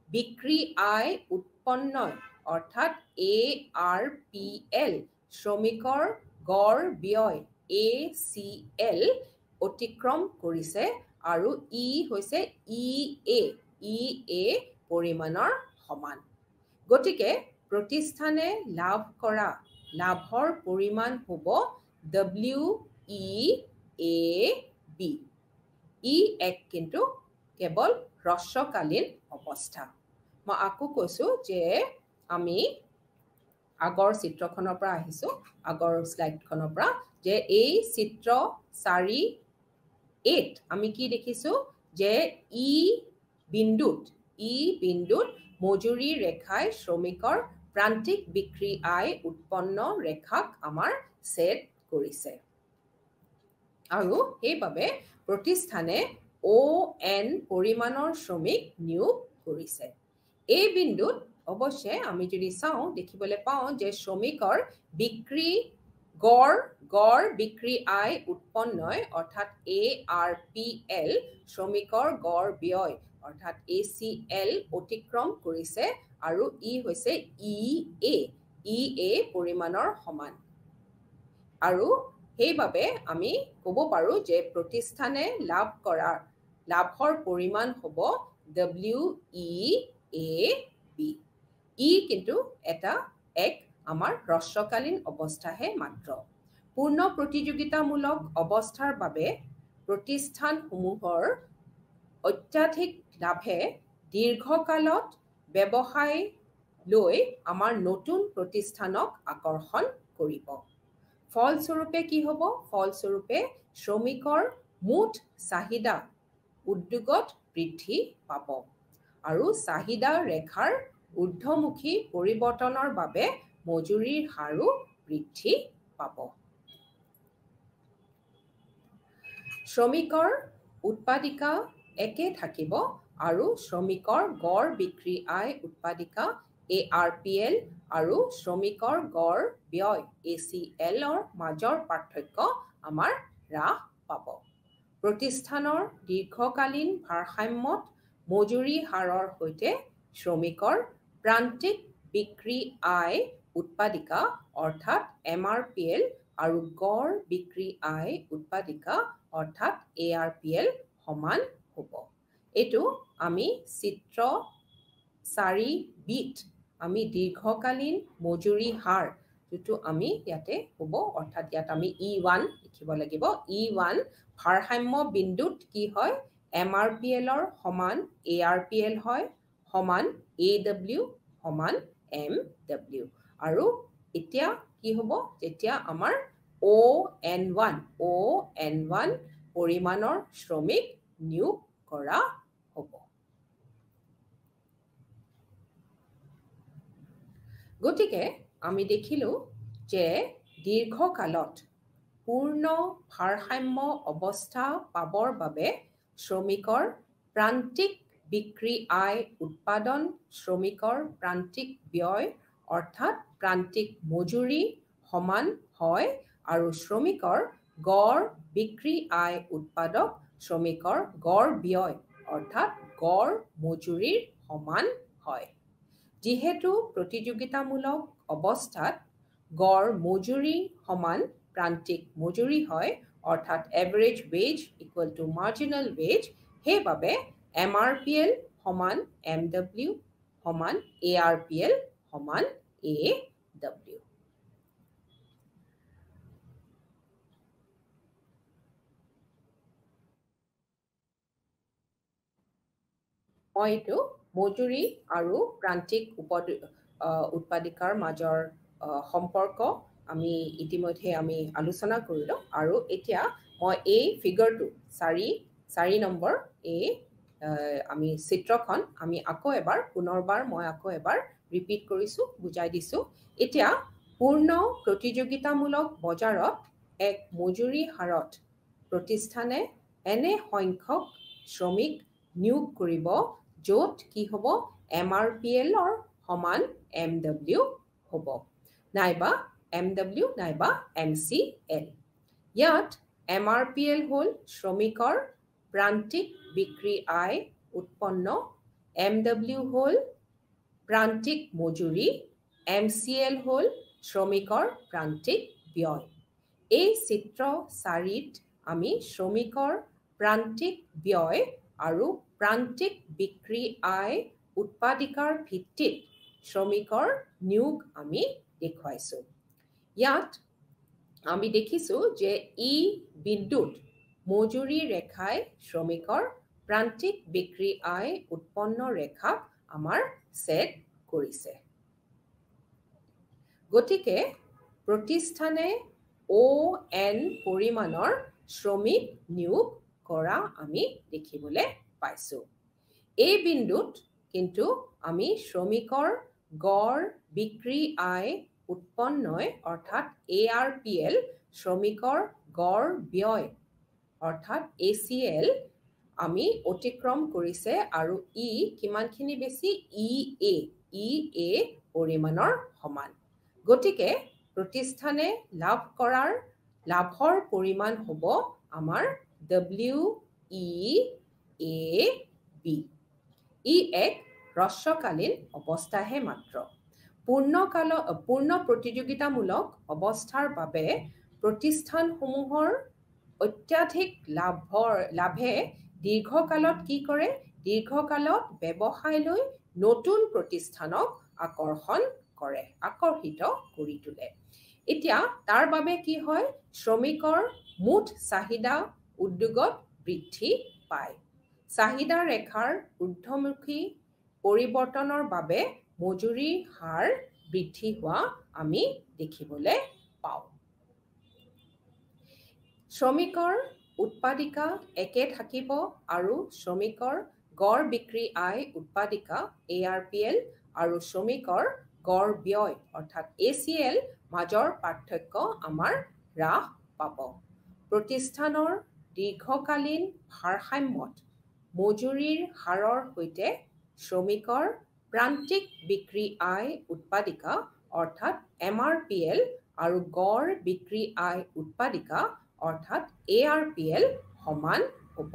[SPEAKER 1] বিক্ৰী আয় উৎপন্ন অৰ্থাৎ ARPL, শ্ৰমিকৰ গড় ব্যয় ACL অতিক্ৰম কৰিছে আৰু ই হৈছে EA পৰিমাণৰ সমান। গতিকে প্ৰতিষ্ঠানে লাভ কৰা লাভৰ পৰিমাণ হ'ব WEAB। এক কিন্তু কেৱল হ্ৰস্বকালীন অৱস্থা। মই আকৌ কৈছোঁ যে আমি আগৰ চিত্ৰখনৰ পৰা আহিছোঁ, আগৰ স্লাইডখনৰ পৰা, যে এই চিত্ৰ 4A আমি কি দেখিছোঁ যে ই বিন্দুত মজুৰি ৰেখাই শ্ৰমিকৰ প্ৰান্তিক বিক্ৰী আয় উৎপন্ন ৰেখাক আমাৰ ছেদ কৰিছে। আৰু সেইবাবে প্ৰতিষ্ঠানে ON পৰিমাণৰ শ্ৰমিক নিয়োগ কৰিছে। এই বিন্দুত অৱশ্যে আমি যদি চাওঁ দেখিবলৈ পাওঁ যে শ্ৰমিকৰ গড় বিক্ৰী আয় উৎপন্নই অৰ্থাৎ ARPL শ্ৰমিকৰ গড় ব্যয় অৰ্থাৎ ACL অতিক্ৰম কৰিছে আৰু ই হৈছে EA পৰিমাণৰ সমান। আৰু সেইবাবে আমি ক'ব পাৰোঁ যে প্ৰতিষ্ঠানে লাভ কৰা লাভৰ পৰিমাণ হ'ব WEAB। কিন্তু এক আমাৰ হ্ৰস্বকালীন অৱস্থাহে মাত্ৰ। পূৰ্ণ প্ৰতিযোগিতামূলক অৱস্থাৰ বাবে প্ৰতিষ্ঠানসমূহৰ অত্যাধিক লাভে দীৰ্ঘকালত ব্যৱসায় লৈ আমাৰ নতুন প্ৰতিষ্ঠানক আকৰ্ষণ কৰিব। ফলস্বৰূপে কি হ'ব? ফলস্বৰূপে শ্ৰমিকৰ মুঠ চাহিদা উদ্যোগত বৃদ্ধি পাব আৰু চাহিদা ৰেখাৰ ঊৰ্ধ্বমুখী পৰিৱৰ্তনৰ বাবে মজুৰিৰ হাৰো বৃদ্ধি পাব। শ্ৰমিকৰ উৎপাদিকা একে থাকিব আৰু শ্ৰমিকৰ গড় বিক্ৰী আয় উৎপাদিকা ARPL আৰু শ্ৰমিকৰ গড় ব্যয় ACLৰ মাজৰ পাৰ্থক্য আমাৰ হ্ৰাস পাব। প্ৰতিষ্ঠানৰ দীৰ্ঘকালীন ভাৰসাম্যত মজুৰি হাৰৰ সৈতে শ্ৰমিকৰ প্ৰান্তিক বিক্ৰী আয় উৎপাদিকা অৰ্থাৎ MRPL আৰু গড় বিক্ৰী আয় উৎপাদিকা অৰ্থাৎ ARPL সমান হ'ব। এইটো আমি চিত্ৰ 4Bত আমি দীৰ্ঘকালীন মজুৰি হাৰ যিটো আমি ইয়াতে হ'ব অৰ্থাৎ ইয়াত আমি E1 লিখিব লাগিব। E1 ভাৰসাম্য বিন্দুত কি হয়? MRPLৰ সমান ARPL হয়, সমান AW সমান MW। আৰু এতিয়া কি হ'ব? যেতিয়া আমাৰ ON1 পৰিমাণৰ শ্ৰমিক নিয়োগ কৰা হ'ব। গতিকে আমি দেখিলোঁ যে দীৰ্ঘকালত পূৰ্ণ ভাৰসাম্য অৱস্থা পাবৰ বাবে শ্ৰমিকৰ প্ৰান্তিক বিক্ৰী আয় উৎপাদন শ্ৰমিকৰ প্ৰান্তিক ব্যয় অৰ্থাৎ প্ৰান্তিক মজুৰি সমান হয় আৰু শ্ৰমিকৰ গড় বিক্ৰী আয় উৎপাদক শ্ৰমিকৰ গড় ব্যয় অৰ্থাৎ গড় মজুৰিৰ সমান হয়। যেহেতু প্ৰতিযোগিতামূলক অৱস্থাত গড় মজুৰি সমান প্ৰান্তিক মজুৰি হয় অৰ্থাৎ average ways equal to marginal ways, সেইবাবে MRPL সমান MW সমান ARPL সমান AW। মই এইটো মজুৰি আৰু প্ৰান্তিক উৎপাদিকাৰ মাজৰ সম্পৰ্ক আমি ইতিমধ্যে আমি আলোচনা কৰিলোঁ। আৰু এতিয়া মই এই ফিগাৰটো 4 নম্বৰ এই আমি চিত্ৰখন আমি পুনৰবাৰ মই আকৌ এবাৰ ৰিপিট কৰিছোঁ, বুজাই দিছোঁ। এতিয়া পূৰ্ণ প্ৰতিযোগিতামূলক বজাৰত এক মজুৰি হাৰত প্ৰতিষ্ঠানে এনে সংখ্যক শ্ৰমিক নিয়োগ কৰিব য'ত কি হ'ব MRPLৰ সমান MW হ'ব, নাইবা MW নাইবা MCL। ইয়াত MRPL হ'ল শ্ৰমিকৰ প্ৰান্তিক বিক্ৰী আয় উৎপন্ন, MW হ'ল প্ৰান্তিক মজুৰি, MCL হ'ল শ্ৰমিকৰ প্ৰান্তিক ব্যয়। এই চিত্ৰ 4ত আমি শ্ৰমিকৰ প্ৰান্তিক ব্যয় আৰু প্ৰান্তিক বিক্ৰী আয় উৎপাদিকাৰ ভিত্তিত শ্ৰমিকৰ নিয়োগ আমি দেখুৱাইছোঁ। ইয়াত আমি দেখিছোঁ যে ই বিন্দুত মজুৰি ৰেখাই শ্ৰমিকৰ প্ৰান্তিক বিক্ৰী আয় উৎপন্ন ৰেখাক আমাৰ ছেদ কৰিছে। গতিকে প্ৰতিষ্ঠানে ON পৰিমাণৰ শ্ৰমিক নিয়োগ কৰা আমি দেখিবলৈ পাইছোঁ। এই বিন্দুত কিন্তু আমি শ্ৰমিকৰ গড় বিক্ৰী আয় উৎপন্নই অৰ্থাৎ ARPL, শ্ৰমিকৰ গড় ব্যয় অৰ্থাৎ ACL আমি অতিক্ৰম কৰিছে আৰু ই কিমানখিনি বেছি EA পৰিমাণৰ সমান। গতিকে প্ৰতিষ্ঠানে লাভ কৰাৰ লাভৰ পৰিমাণ হ'ব আমাৰ WEAB। ই এক হ্ৰস্বকালীন অৱস্থাহে মাত্ৰ। পূৰ্ণ প্ৰতিযোগিতামূলক অৱস্থাৰ বাবে প্ৰতিষ্ঠানসমূহৰ অত্যাধিক লাভে দীৰ্ঘকালত কি কৰে? দীৰ্ঘকালত ব্যৱসায়লৈ নতুন প্ৰতিষ্ঠানক আকৰ্ষিত কৰি তোলে। এতিয়া তাৰ বাবে কি হয়? শ্ৰমিকৰ মুঠ চাহিদা উদ্যোগত বৃদ্ধি পায়। চাহিদা ৰেখাৰ ঊৰ্ধ্বমুখী পৰিৱৰ্তনৰ বাবে মজুৰিৰ হাৰ বৃদ্ধি হোৱা আমি দেখিবলৈ পাওঁ। শ্ৰমিকৰ উৎপাদিকা একে থাকিব আৰু শ্ৰমিকৰ গড় বিক্ৰী আয় উৎপাদিকা ARPL আৰু শ্ৰমিকৰ গড় ব্যয় অৰ্থাৎ ACL মাজৰ পাৰ্থক্য আমাৰ হ্ৰাস পাব। প্ৰতিষ্ঠানৰ দীৰ্ঘকালীন ভাৰসাম্যত মজুৰিৰ হাৰৰ সৈতে শ্ৰমিকৰ প্ৰান্তিক বিক্ৰী আয় উৎপাদিকা অৰ্থাৎ MRPL আৰু গড় বিক্ৰী আয় উৎপাদিকা অৰ্থাৎ ARPL সমান হ'ব।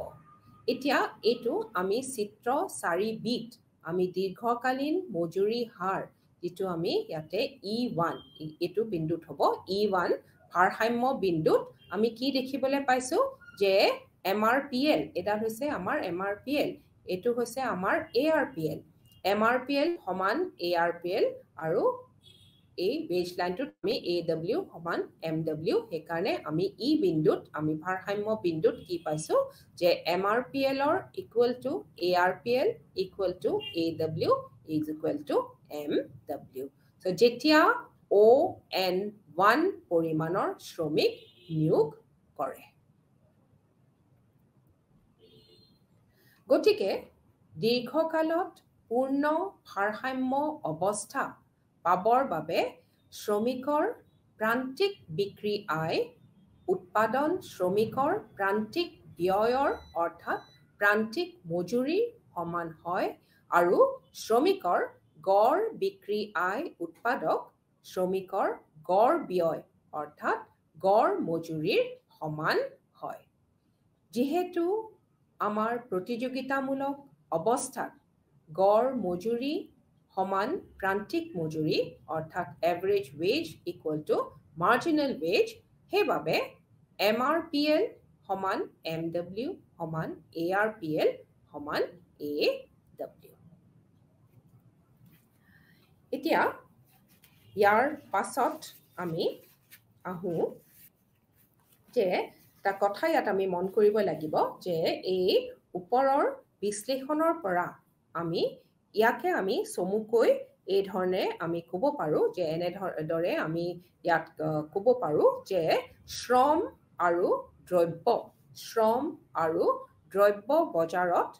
[SPEAKER 1] এতিয়া এইটো আমি চিত্ৰ 4বিত আমি দীৰ্ঘকালীন মজুৰি হাৰ যিটো আমি ইয়াতে E1 এইটো বিন্দুত হ'ব E1 ভাৰসাম্য বিন্দুত আমি কি দেখিবলৈ পাইছোঁ যে MRPL এটা হৈছে আমাৰ MRPL, এইটো হৈছে আমাৰ ARPL। MRPL সমান ARPL আৰু এই বেজ লাইনটোত আমি AW সমান MW, সেইকাৰণে আমি ই বিন্দুত আমি ভাৰসাম্য বিন্দুত কি পাইছোঁ যে MRPLৰ equal to ARPL equal to AW is equal to MW। So' যেতিয়া ON1 পৰিমাণৰ শ্ৰমিক নিয়োগ কৰে। গতিকে দীৰ্ঘকালত পূৰ্ণ ভাৰসাম্য অৱস্থা পাবৰ বাবে শ্ৰমিকৰ প্ৰান্তিক বিক্ৰী আয় উৎপাদন শ্ৰমিকৰ প্ৰান্তিক ব্যয়ৰ অৰ্থাৎ প্ৰান্তিক মজুৰিৰ সমান হয় আৰু শ্ৰমিকৰ গড় বিক্ৰী আয় উৎপাদক শ্ৰমিকৰ গড় ব্যয় অৰ্থাৎ গড় মজুৰিৰ সমান হয় যেহেতু আমাৰ প্ৰতিযোগিতামূলক অৱস্থাত গড় মজুৰি সমান প্ৰান্তিক মজুৰি অৰ্থাৎ average ways equal to marginal ways সেইবাবে MRPL সমান MW সমান ARPL সমান AW এতিয়া ইয়াৰ পাছত আমি আহো যে তা কথা ইয়াত আমি মন কৰিব লাগিব যে এই ওপৰৰ বিশ্লেষণৰ পৰা আমি ইয়াকে আমি চমুকৈ এই ধৰণে আমি ক'ব পাৰো যে এনেদৰে আমি ইয়াত ক'ব পাৰো যে শ্ৰম আৰু দ্ৰব্য বজাৰত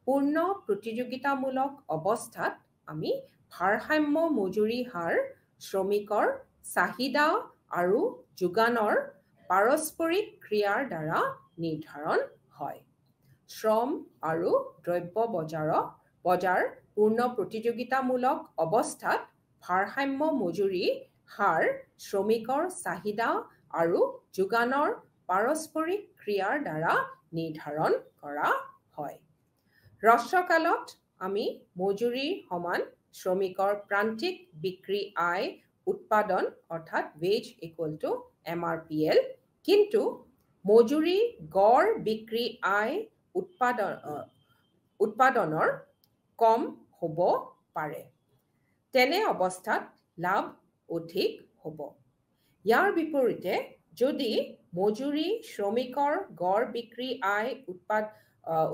[SPEAKER 1] পূৰ্ণ প্ৰতিযোগিতামূলক অৱস্থাত আমি ভাৰসাম্য মজুৰি হাৰ শ্ৰমিকৰ চাহিদা আৰু যোগানৰ পাৰস্পৰিক ক্ৰিয়াৰ দ্বাৰা নিৰ্ধাৰণ হয় শ্ৰম আৰু দ্ৰব্য বজাৰ পূৰ্ণ প্ৰতিযোগিতামূলক অৱস্থাত ভাৰসাম্য মজুৰি হাৰ শ্ৰমিকৰ চাহিদা আৰু যোগানৰ পাৰস্পৰিক ক্ৰিয়াৰ দ্বাৰা নিৰ্ধাৰণ কৰা হয় হ্ৰস্বকালত আমি মজুৰি সমান শ্ৰমিকৰ প্ৰান্তিক বিক্ৰী আয় উৎপাদন অৰ্থাৎ ৱেজ ইকুৱেল টু MRPL কিন্তু মজুৰি গড় বিক্ৰী আয় উৎপাদনৰ কম হ'ব পাৰে তেনে অৱস্থাত লাভ অধিক হ'ব ইয়াৰ বিপৰীতে যদি মজুৰি শ্ৰমিকৰ গড় বিক্ৰী আয়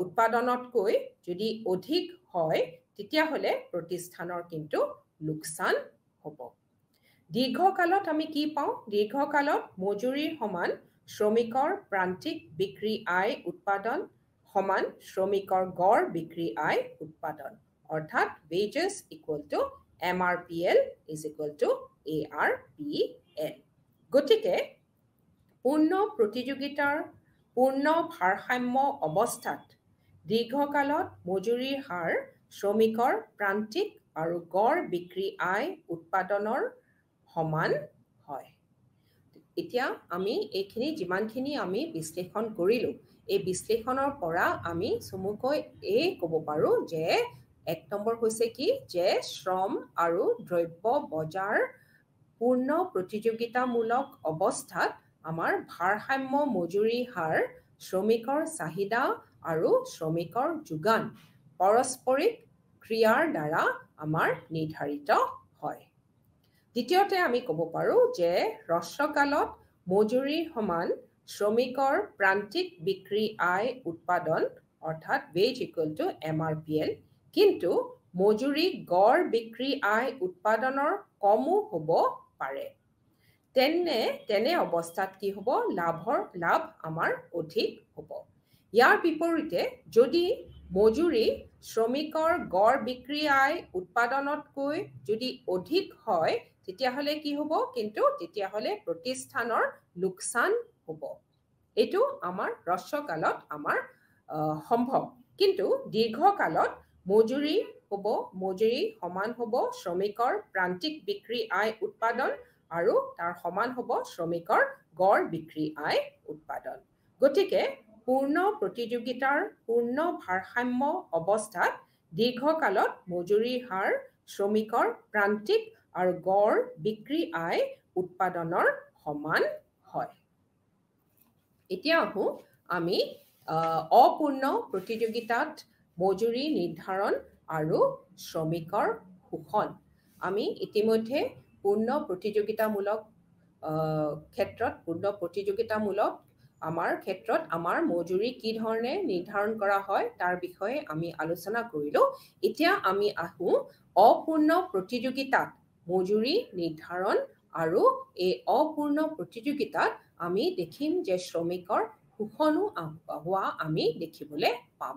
[SPEAKER 1] উৎপাদনতকৈ যদি অধিক হয় তেতিয়াহ'লে প্ৰতিষ্ঠানৰ কিন্তু লোকচান হ'ব দীৰ্ঘকালত আমি কি পাওঁ দীৰ্ঘকালত মজুৰিৰ সমান শ্ৰমিকৰ প্ৰান্তিক বিক্ৰী আয় উৎপাদন সমান শ্ৰমিকৰ গড় বিক্ৰী আয় উৎপাদন অৰ্থাৎ wages equal to MRPL is equal to ARPL গতিকে পূৰ্ণ প্ৰতিযোগিতাৰ পূৰ্ণ ভাৰসাম্য অৱস্থাত দীৰ্ঘকালত মজুৰিৰ হাৰ শ্ৰমিকৰ প্ৰান্তিক আৰু গড় বিক্ৰী আয় উৎপাদনৰ সমান হয় এতিয়া আমি এইখিনি যিমানখিনি আমি বিশ্লেষণ কৰিলো এই বিশ্লেষণৰ পৰা আমি চমুকৈ এই ক'ব পাৰো যে এক নম্বৰ হৈছে কি যে শ্ৰম আৰু দ্ৰব্য বজাৰ পূৰ্ণ প্ৰতিযোগিতামূলক অৱস্থাত আমাৰ ভাৰসাম্য মজুৰি হাৰ শ্ৰমিকৰ চাহিদা আৰু শ্ৰমিকৰ যোগান পাৰস্পৰিক ক্ৰিয়াৰ দ্বাৰা আমাৰ নিৰ্ধাৰিত হয় দ্বিতীয়তে আমি ক'ব পাৰো যে হ্ৰস্বকালত মজুৰিৰ সমান শ্ৰমিকৰ প্ৰান্তিক বিক্ৰী আয় উৎপাদন অৰ্থাৎ ৱেজ ইকুৱেল টু MRPL কিন্তু মজুৰি গড় বিক্ৰী আয় উৎপাদনৰ কমো হ'ব পাৰে তেনে অৱস্থাত কি হ'ব লাভ আমাৰ অধিক হ'ব ইয়াৰ বিপৰীতে যদি মজুৰি শ্ৰমিকৰ গড় বিক্ৰী আয় উৎপাদনতকৈ যদি অধিক হয় তেতিয়াহ'লে কি হ'ব কিন্তু তেতিয়াহ'লে প্ৰতিষ্ঠানৰ লোকচান হ'ব এইটো আমাৰ হ্ৰস্বকালত আমাৰ সম্ভৱ কিন্তু দীৰ্ঘকালত মজুৰি সমান হ'ব শ্ৰমিকৰ প্ৰান্তিক বিক্ৰী আয় উৎপাদন আৰু তাৰ সমান হ'ব শ্ৰমিকৰ গড় বিক্ৰী আয় উৎপাদন গতিকে পূৰ্ণ প্ৰতিযোগিতাৰ পূৰ্ণ ভাৰসাম্য অৱস্থাত দীৰ্ঘকালত মজুৰিৰ হাৰ শ্ৰমিকৰ প্ৰান্তিক আৰু গড় বিক্ৰী আয় উৎপাদনৰ সমান হয় এতিয়া আহো আমি অপূৰ্ণ প্ৰতিযোগিতাত মজুৰি নিৰ্ধাৰণ আৰু শ্ৰমিকৰ শোষণ আমি ইতিমধ্যে পূৰ্ণ প্ৰতিযোগিতামূলক আমাৰ মজুৰি কি ধৰণে নিৰ্ধাৰণ কৰা হয় তাৰ বিষয়ে আমি আলোচনা কৰিলো এতিয়া আমি আহো অপূৰ্ণ প্ৰতিযোগিতাত মজুৰি নিৰ্ধাৰণ আৰু এই অপূৰ্ণ প্ৰতিযোগিতাত আমি দেখিম যে শ্ৰমিকৰ শোষণো হোৱা আমি দেখিবলৈ পাম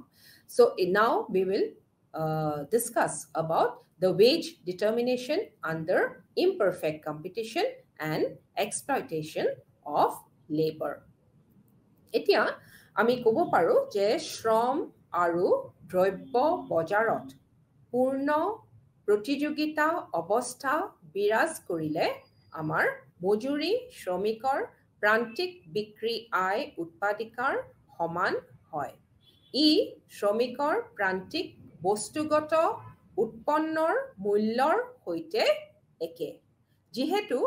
[SPEAKER 1] so now we will discuss about the wage determination under imperfect competition and exploitation of labor এতিয়া আমি ক'ব পাৰো যে শ্ৰম আৰু দ্ৰব্য বজাৰত পূৰ্ণ প্ৰতিযোগিতা অৱস্থা বিৰাজ কৰিলে আমাৰ মজুৰি শ্ৰমিকৰ প্ৰান্তিক বিক্ৰী আয় উৎপাদিকাৰ সমান হয়। ই শ্ৰমিকৰ প্ৰান্তিক বস্তুগত উৎপন্নৰ মূল্যৰ সৈতে একে। যিহেতু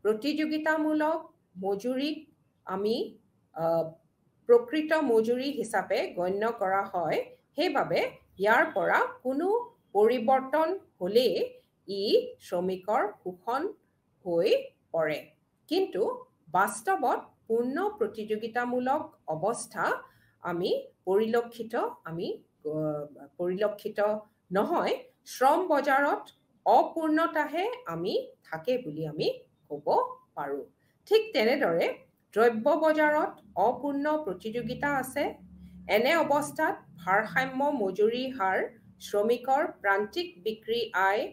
[SPEAKER 1] প্ৰতিযোগিতামূলক মজুৰিক আমি প্ৰকৃত মজুৰি হিচাপে গণ্য কৰা হয়, সেইবাবে ইয়াৰ পৰা কোনো পৰিৱৰ্তন হ'লে ই শ্ৰমিকৰ শোষণ হৈ পৰে। কিন্তু বাস্তৱত পূৰ্ণ প্ৰতিযোগিতামূলক অৱস্থা আমি পৰিলক্ষিত নহয়। শ্ৰম বজাৰত অপূৰ্ণতাহে আমি থাকে বুলি আমি ক'ব পাৰোঁ। ঠিক তেনেদৰে দ্ৰব্য বজাৰত অপূৰ্ণ প্ৰতিযোগিতা আছে। এনে অৱস্থাত ভাৰসাম্য মজুৰি হাৰ শ্ৰমিকৰ প্ৰান্তিক বিক্ৰী আয়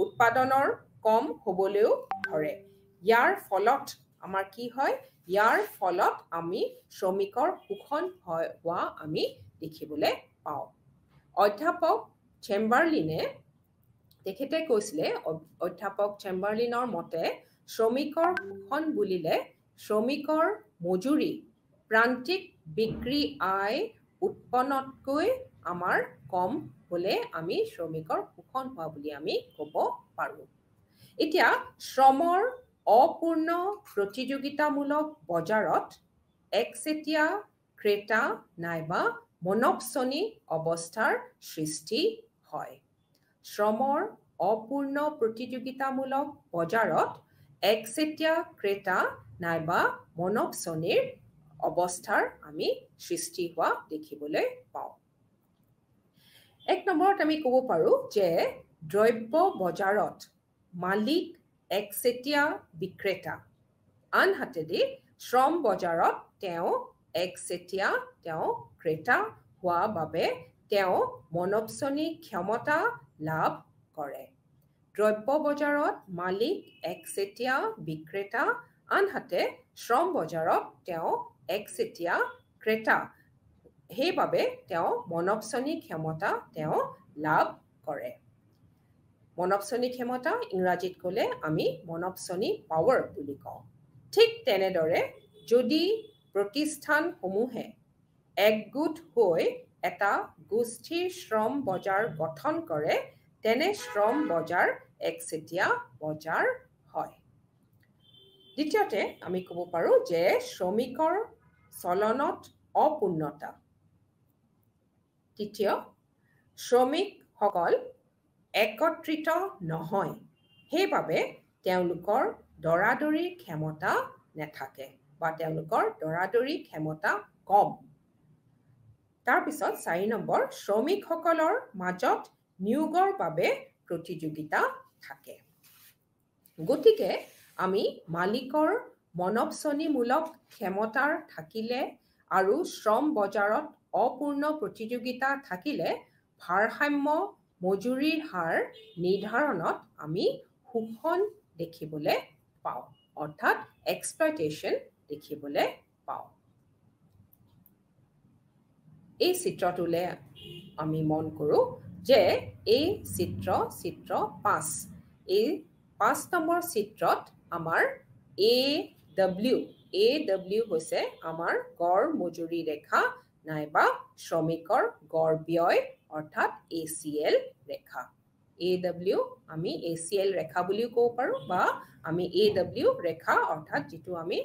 [SPEAKER 1] উৎপাদনৰ কম হ'বলৈও ধৰে। ইয়াৰ ফলত আমাৰ কি হয়? ইয়াৰ ফলত আমি শ্ৰমিকৰ শোষণ হোৱা আমি দেখিবলৈ পাওঁ। অধ্যাপক চেম্বাৰলিনে তেখেতে কৈছিলে, অধ্যাপক চেম্বাৰলিনৰ মতে শ্ৰমিকৰ শোষণ বুলিলে শ্ৰমিকৰ মজুৰি প্ৰান্তিক বিক্ৰী আয় উৎপন্নতকৈ আমাৰ কম হ'লে আমি শ্ৰমিকৰ শোষণ হোৱা বুলি আমি ক'ব পাৰোঁ। এতিয়া শ্ৰমৰ অপূৰ্ণ প্ৰতিযোগিতামূলক বজাৰত একচেটিয়া ক্ৰেতা নাইবা মনপছনী অৱস্থাৰ সৃষ্টি হয়। শ্ৰমৰ অপূৰ্ণ প্ৰতিযোগিতামূলক বজাৰত একচেটিয়া ক্ৰেতা নাইবা মনপছনীৰ অৱস্থাৰ আমি সৃষ্টি হোৱা দেখিবলৈ পাওঁ। 1 নম্বৰত আমি ক'ব পাৰোঁ যে দ্ৰব্য বজাৰত মালিক একচেটিয়া বিক্ৰেতা, আনহাতেদি শ্ৰম বজাৰত তেওঁ একচেটিয়া ক্ৰেতা হোৱা বাবে তেওঁ মনপছনী ক্ষমতা লাভ কৰে। দ্ৰব্য বজাৰত মালিক একচেটিয়া বিক্ৰেতা, আনহাতে শ্ৰম বজাৰত তেওঁ একচেটিয়া ক্ৰেতা, সেইবাবে তেওঁ মনপছনী ক্ষমতা তেওঁ লাভ কৰে। মনপছনী ক্ষমতা ইংৰাজীত ক'লে আমি মনপছনী পাৱাৰ বুলি কওঁ। ঠিক তেনেদৰে যদি প্ৰতিষ্ঠানসমূহে একগোট হৈ এটা গোষ্ঠীৰ শ্ৰম বজাৰ গঠন কৰে, তেনে শ্ৰম বজাৰ একচেটিয়া বজাৰ হয়। দ্বিতীয়তে আমি ক'ব পাৰোঁ যে শ্ৰমিকৰ চলনত অপূৰ্ণতা। তৃতীয়, শ্ৰমিকসকল একত্ৰিত নহয়, সেইবাবে তেওঁলোকৰ দৰাদৰি ক্ষমতা নাথাকে বা তেওঁলোকৰ দৰাদৰি ক্ষমতা কম। তাৰপিছত 4 নম্বৰ, শ্ৰমিকসকলৰ মাজত নিয়োগৰ বাবে প্ৰতিযোগিতা থাকে। গতিকে আমি মালিকৰ মনপছনীমূলক ক্ষমতাৰ থাকিলে আৰু শ্ৰম বজাৰত অপূৰ্ণ প্ৰতিযোগিতা থাকিলে ভাৰসাম্য মজুৰিৰ হাৰ নিৰ্ধাৰণত আমি শোষণ দেখিবলৈ পাওঁ, অৰ্থাৎ এক্সপ্লইটেশ্যন দেখিবলৈ পাওঁ। এই চিত্ৰটোলৈ আমি মন কৰোঁ যে এই চিত্ৰ 5। এই 5 নম্বৰ চিত্ৰত আমাৰ AW হৈছে আমাৰ গড় মজুৰি ৰেখা নাইবা শ্ৰমিকৰ গড় ব্যয় অৰ্থাৎ ACL ৰেখা। AW আমি ACL ৰেখা বুলিও ক'ব পাৰোঁ বা আমি AW ৰেখা অৰ্থাৎ যিটো আমি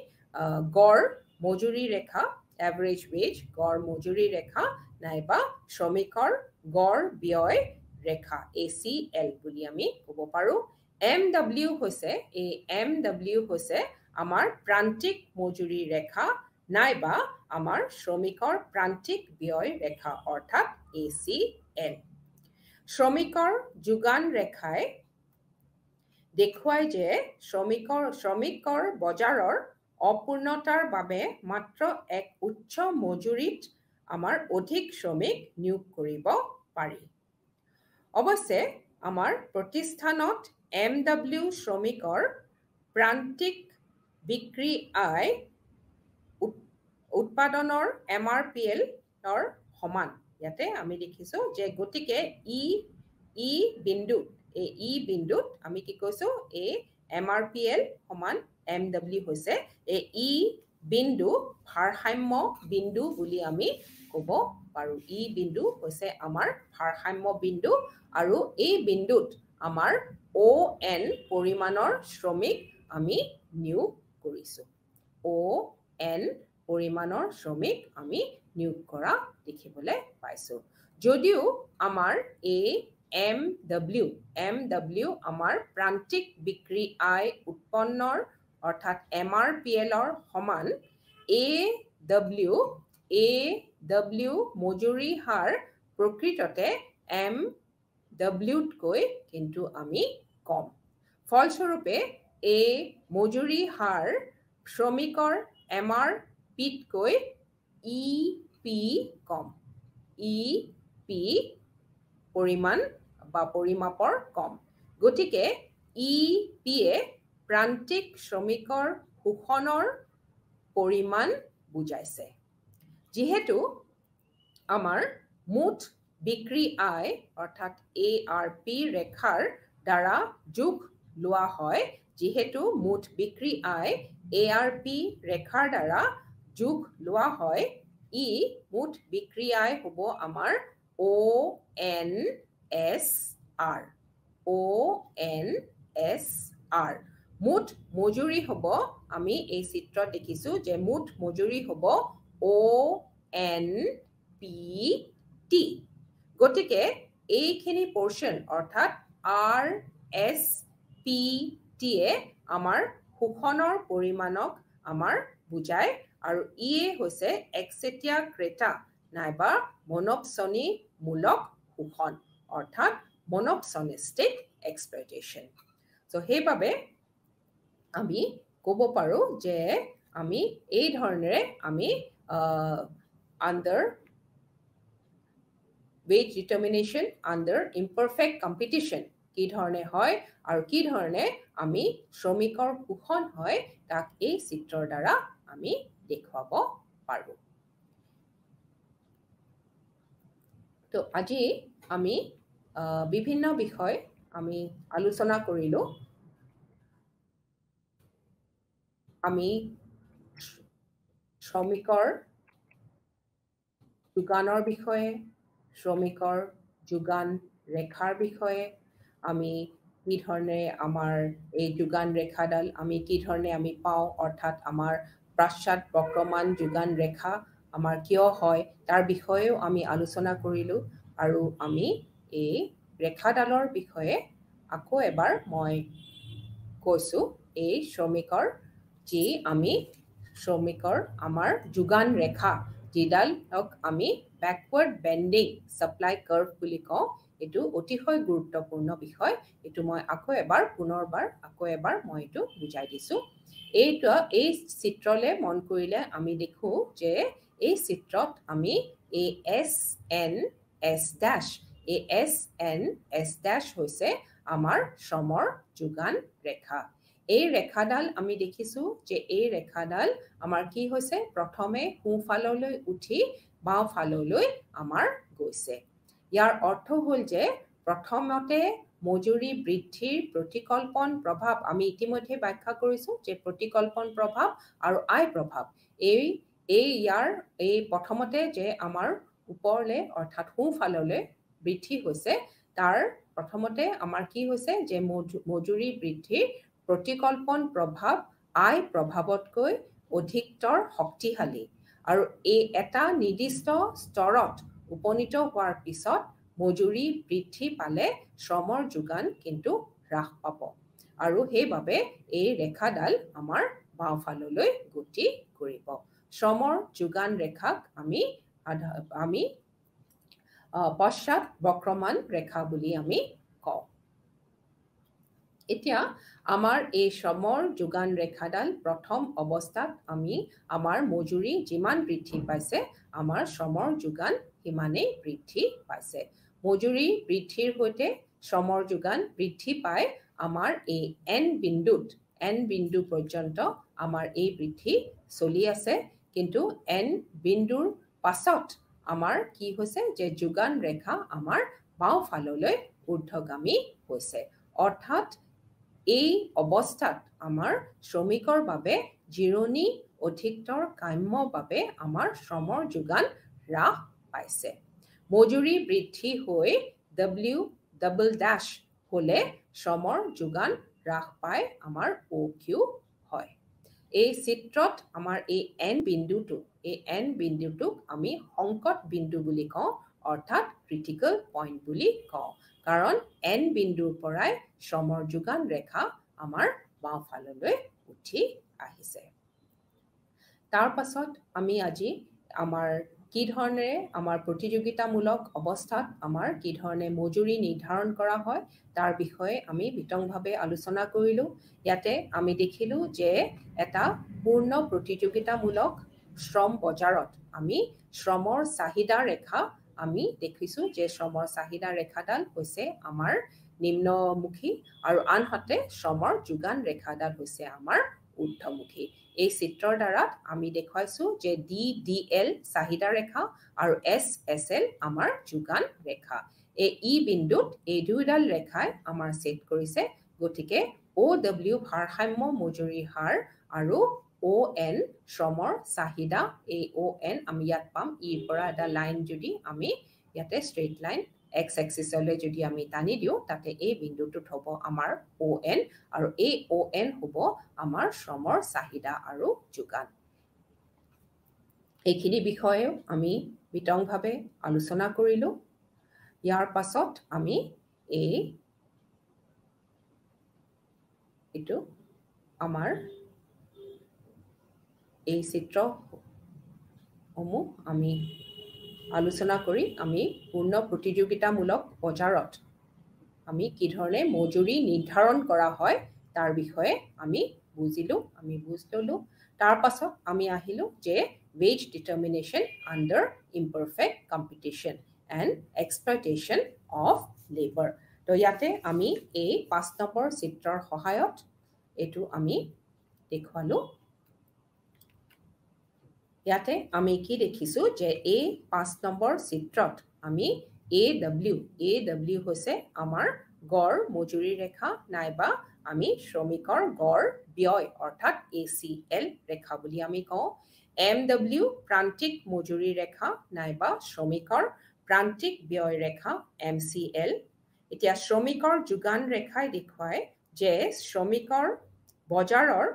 [SPEAKER 1] গড় মজুৰি ৰেখা, এভাৰেজ ৱেজ গড় মজুৰি ৰেখা নাইবা শ্ৰমিকৰ গড় ব্যয় ৰেখা ACL বুলি আমি ক'ব পাৰোঁ। MW হৈছে আমাৰ প্ৰান্তিক মজুৰি ৰেখা নাইবা আমাৰ শ্ৰমিকৰ প্ৰান্তিক ব্যয় ৰেখা অৰ্থাৎ ACL। শ্ৰমিকৰ যোগান ৰেখাই দেখুৱাই যে শ্ৰমিকৰ বজাৰৰ অপূৰ্ণতাৰ বাবে মাত্ৰ এক উচ্চ মজুৰিত আমাৰ অধিক শ্ৰমিক নিয়োগ কৰিব পাৰি। অৱশ্যে আমাৰ প্ৰতিষ্ঠানত MW শ্ৰমিকৰ প্ৰান্তিক বিক্ৰী আয় উৎপাদনৰ MRPLৰ সমান। ইয়াতে আমি দেখিছোঁ যে গতিকে ই বিন্দুত আমি কি কৈছোঁ? এই MRPL সমান MW হৈছে ই বিন্দু ভাৰসাম্য বিন্দু বুলি আমি ক'ব পাৰো ই বিন্দু হৈছে আমাৰ ভাৰসাম্য বিন্দু আৰু এই বিন্দুত আমাৰ ON পৰিমাণৰ শ্ৰমিক আমি নিয়োগ কৰিছো ON পৰিমাণৰ শ্ৰমিক আমি নিয়োগ কৰা দেখিবলৈ পাইছো যদিও আমাৰ MW আমাৰ প্ৰান্তিক বিক্ৰী আয় উৎপন্নৰ অৰ্থাৎ MRPL ৰ সমান AW মজুৰি হাৰ প্ৰকৃততে MW তকৈ কিন্তু আমি কম ফলস্বৰূপে মজুৰি হাৰ শ্ৰমিকৰ MRP তকৈ EP কম EP পৰিমাণ বা পৰিমাপৰ কম গতিকে EP এ প্ৰান্তিক শ্ৰমিকৰ শোষণৰ পৰিমাণ বুজাইছে যেহেতু আমাৰ মুঠ বিক্ৰী আয় অৰ্থাৎ ARP ৰেখাৰ দ্বাৰা যোগ লোৱা হয় যেহেতু মুঠ বিক্ৰী আয় ARP ৰেখাৰ দ্বাৰা যোগ লোৱা হয় ই মুঠ বিক্ৰী আয় হ'ব আমাৰ ONSR মুঠ মজুৰি হ'ব আমি এই চিত্ৰত দেখিছো যে মুঠ মজুৰি হ'ব ONPT গতিকে এইখিনি পোৰ্শন অৰ্থাৎ RSPT এ আমাৰ শোষণৰ পৰিমাণক আমাৰ বুজায় আৰু ইয়ে হৈছে একচেটিয়া ক্ৰেতা নাইবা মনোপছনীমূলক শোষণ অৰ্থাৎ মনোপছনিষ্টিক এক্সপ্লইটেশ্যন সো সেইবাবে আমি ক'ব পাৰো যে আমি এই ধৰণেৰে আমি under wage determination under imperfect competition কি ধৰণে হয় আৰু কি ধৰণে আমি শ্ৰমিকৰ শোষণ হয় তাক এই চিত্ৰৰ দ্বাৰা আমি দেখুৱাব পাৰো তো আজি আমি বিভিন্ন বিষয় আমি আলোচনা কৰিলো আমি শ্ৰমিকৰ যোগানৰ বিষয়ে শ্ৰমিকৰ যোগান ৰেখাৰ বিষয়ে আমি কি ধৰণে আমাৰ এই যোগান ৰেখাডাল আমি কি ধৰণে আমি পাওঁ অৰ্থাৎ আমাৰ প্ৰাশ্চাত বক্ৰমান যোগান ৰেখা আমাৰ কিয় হয় তাৰ বিষয়েও আমি আলোচনা কৰিলো আৰু আমি এই ৰেখাডালৰ বিষয়ে আকৌ এবাৰ মই কৈছো এই শ্ৰমিকৰ যি আমি শ্ৰমিকৰ আমাৰ যোগান ৰেখা যিডালক আমি ব্যাকৱাৰ্ড বেন্ডিং সাপ্লাই কাৰ্ভ বুলি কওঁ এটো অতিশয় গুৰুত্বপূৰ্ণ বিষয় এটো মই আকৌ এবাৰ মই এটো বুজাই দিছো এই চিত্ৰলে মন কৰিলে আমি দেখো যে এই চিত্ৰত আমি SN হৈছে আমাৰ শ্ৰমৰ যোগান ৰেখা এই ৰেখাডাল আমি দেখিছো যে এই ৰেখাডাল আমাৰ কি হৈছে প্ৰথমে সোঁফাললৈ উঠি বাওঁফাললৈ আমাৰ গৈছে ইয়াৰ অৰ্থ হ'ল যে প্ৰথমতে মজুৰি বৃদ্ধিৰ প্ৰতিকল্পন প্ৰভাৱ আমি ইতিমধ্যে ব্যাখ্যা কৰিছো যে প্ৰতিকল্পন প্ৰভাৱ আৰু আয় প্ৰভাৱ এই প্ৰথমতে যে আমাৰ ওপৰলে অৰ্থাৎ সোঁফাললৈ বৃদ্ধি হৈছে তাৰ প্ৰথমতে আমাৰ কি হৈছে যে মজুৰি বৃদ্ধিৰ প্ৰতিকল্পন প্ৰভাৱ আয় প্ৰভাৱতকৈ অধিকতৰ শক্তিশালী আৰু এই এটা নিৰ্দিষ্ট স্তৰত উপনীত হোৱাৰ পিছত মজুৰি বৃদ্ধি পালে শ্ৰমৰ যোগান কিন্তু হ্ৰাস পাব আৰু সেইবাবে এই ৰেখাডাল আমাৰ বাওঁফাললৈ গতি কৰিব শ্ৰমৰ যোগান ৰেখাক আমি পশ্চাৎ বক্ৰমান ৰেখা বুলি আমি কওঁ এতিয়া আমাৰ এই শ্ৰমৰ যোগান ৰেখাডাল প্ৰথম অৱস্থাত আমি আমাৰ মজুৰি যিমান বৃদ্ধি পাইছে আমাৰ শ্ৰমৰ যোগান সিমানেই বৃদ্ধি পাইছে মজুৰি বৃদ্ধিৰ হৈতে শ্ৰমৰ যোগান বৃদ্ধি পায় আমাৰ এই n বিন্দু পৰ্যন্ত আমাৰ এই বৃদ্ধি চলি আছে কিন্তু n বিন্দুৰ পাছত আমাৰ কি হৈছে যে যোগান ৰেখা আমাৰ বাওঁফাললৈ ঊৰ্ধ্বগামী হৈছে অৰ্থাৎ এই অৱস্থাত আমাৰ শ্ৰমিকৰ বাবে জিৰণি অধিকতৰ কাম্য বাবে আমাৰ শ্ৰমৰ যোগান হ্ৰাস পাইছে মজুৰি বৃদ্ধি হৈ W" হলে শ্ৰমৰ যোগান হ্ৰাস পাই আমাৰ OQ হয় এই চিত্ৰত আমাৰ এই N বিন্দুটোক আমি সংকট বিন্দু বুলি কওঁ অৰ্থাৎ ক্ৰিটিকেল পইণ্ট বুলি কওঁ কাৰণ N বিন্দুৰ পৰাই শ্ৰমৰ যোগান ৰেখা আমাৰ বাওঁফাললৈ উঠি আহিছে তাৰ পাছত আমি আজি আমাৰ কি ধৰণে আমাৰ প্ৰতিযোগিতামূলক অৱস্থাত আমাৰ কি ধৰণে মজুৰি নিৰ্ধাৰণ কৰা হয় তাৰ বিষয়ে আমি বিতংভাৱে আলোচনা কৰিলো ইয়াতে আমি দেখিলো যে এটা পূৰ্ণ প্ৰতিযোগিতামূলক শ্ৰম বজাৰত আমি শ্ৰমৰ চাহিদা ৰেখা আমি দেখিছো যে শ্ৰমৰ চাহিদা ৰেখাডাল হৈছে আমাৰ নিম্নমুখী আৰু আনহাতে শ্ৰমৰ যোগান ৰেখাডাল হৈছে আমাৰ ঊৰ্ধ্বমুখী এই চিত্ৰৰ দ্বাৰা আমি দেখুৱাইছো যে DDL চাহিদা ৰেখা আৰু SSL আমাৰ যোগান ৰেখা এই বিন্দুত এই দুইডাল ৰেখাই আমাৰ ছেট কৰিছে গতিকে OW ভাৰসাম্য মজুৰি হাৰ আৰু ON শ্ৰমৰ চাহিদা এই ON আমি ইয়াত পাম পৰা এটা লাইন যদি আমি ইয়াতে ষ্ট্ৰেইট লাইন x axisলৈ যদি আমি টানি দিও তাতে এই বিন্দুটোত হ'ব আমাৰ ON আৰু এই ON হ'ব আমাৰ শ্ৰমৰ চাহিদা আৰু যোগান এইখিনি বিষয়েও আমি বিতংভাৱে আলোচনা কৰিলো ইয়াৰ পাছত আমি এইটো আমাৰ এই চিত্ৰসমূহ আমি আলোচনা কৰি আমি পূৰ্ণ প্ৰতিযোগিতামূলক বজাৰত আমি কি ধৰণে মজুৰি নিৰ্ধাৰণ কৰা হয় তাৰ বিষয়ে আমি বুজিলো আমি বুজ ললো তাৰ পাছত আমি আহিলো যে wage determination under imperfect competition and exploitation of labor তো ইয়াতে আমি এই 5 নম্বৰ চিত্ৰৰ সহায়ত এটো আমি দেখুৱালো ইয়াতে আমি কি দেখিছো যে এই 5 নম্বৰ চিত্ৰত আমি AW হৈছে আমাৰ গড় মজুৰি ৰেখা নাইবা আমি শ্ৰমিকৰ গড় ব্যয় অৰ্থাৎ ACL ৰেখা বুলি আমি কওঁ MW প্ৰান্তিক মজুৰি ৰেখা নাইবা শ্ৰমিকৰ প্ৰান্তিক ব্যয় ৰেখা MCL এতিয়া শ্ৰমিকৰ যোগান ৰেখাই দেখুৱায় যে শ্ৰমিকৰ বজাৰৰ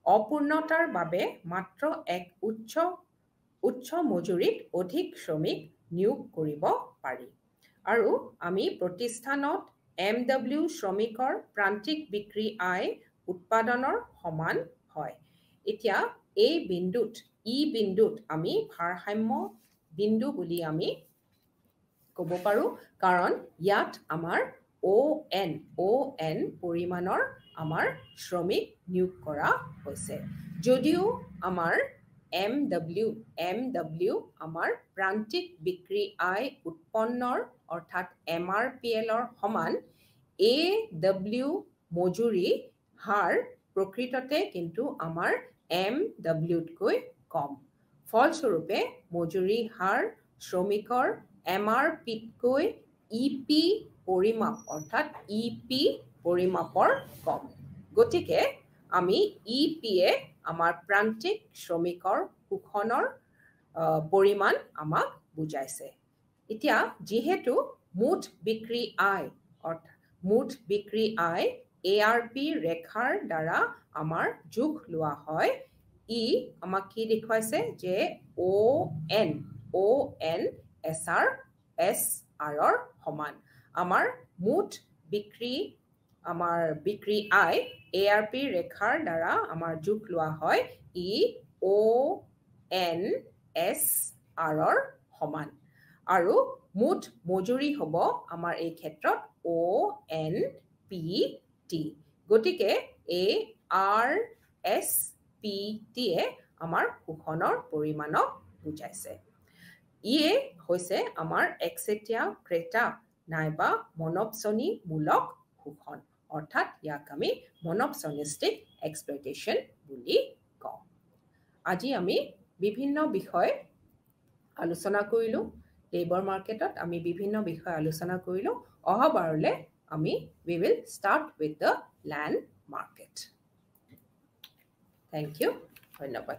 [SPEAKER 1] অপূৰ্ণতাৰ বাবে মাত্ৰ এক উচ্চ মজুৰিত অধিক শ্ৰমিক নিয়োগ কৰিব পাৰি আৰু আমি প্ৰতিষ্ঠানত MW শ্ৰমিকৰ প্ৰান্তিক বিক্ৰী আয় উৎপাদনৰ সমান হয় এতিয়া এই বিন্দুত আমি ভাৰসাম্য বিন্দু বুলি আমি ক'ব পাৰো কাৰণ ইয়াত আমাৰ ON পৰিমাণৰ আমাৰ শ্ৰমিক নিয়োগ কৰা হৈছে যদিও আমাৰ MW আমাৰ প্ৰান্তিক বিক্ৰী আয় উৎপন্নৰ অৰ্থাৎ MRPLৰ সমান AW মজুৰি হাৰ প্ৰকৃততে কিন্তু আমাৰ MWতকৈ কম ফলস্বৰূপে মজুৰি হাৰ শ্ৰমিকৰ MRPতকৈ EP পৰিমাপ অৰ্থাৎ EP পৰিমাপৰ কম গতিকে আমি EPয়ে আমাৰ প্ৰান্তিক শ্ৰমিকৰ শোষণৰ পৰিমাণ আমাক বুজাইছে এতিয়া যেহেতু মুঠ বিক্ৰী আয় ARP ৰেখাৰ দ্বাৰা আমাৰ যোগ লোৱা হয় আমাক কি দেখুৱাইছে যে ON SRৰ সমান আমাৰ মুঠ বিক্ৰী আয় ARP ৰেখাৰ দ্বাৰা আমাৰ যোগ লোৱা হয় ON SRৰ সমান আৰু মুঠ মজুৰি হ'ব আমাৰ এই ক্ষেত্ৰত ONPT গতিকে RSPTয়ে আমাৰ শোষণৰ পৰিমাণক বুজাইছে ইয়ে হৈছে আমাৰ একচেটিয়া ক্ৰেতা নাইবা মনপছনীমূলক শোষণ অৰ্থাৎ ইয়াক আমি মনপছনিষ্টিক এক্সপ্লইটেশ্যন বুলি কওঁ আজি আমি বিভিন্ন বিষয় আলোচনা কৰিলো লেবৰ মাৰ্কেটত আমি বিভিন্ন বিষয় আলোচনা কৰিলো অহাবাৰলৈ we will start with the land market thank you, ধন্যবাদ।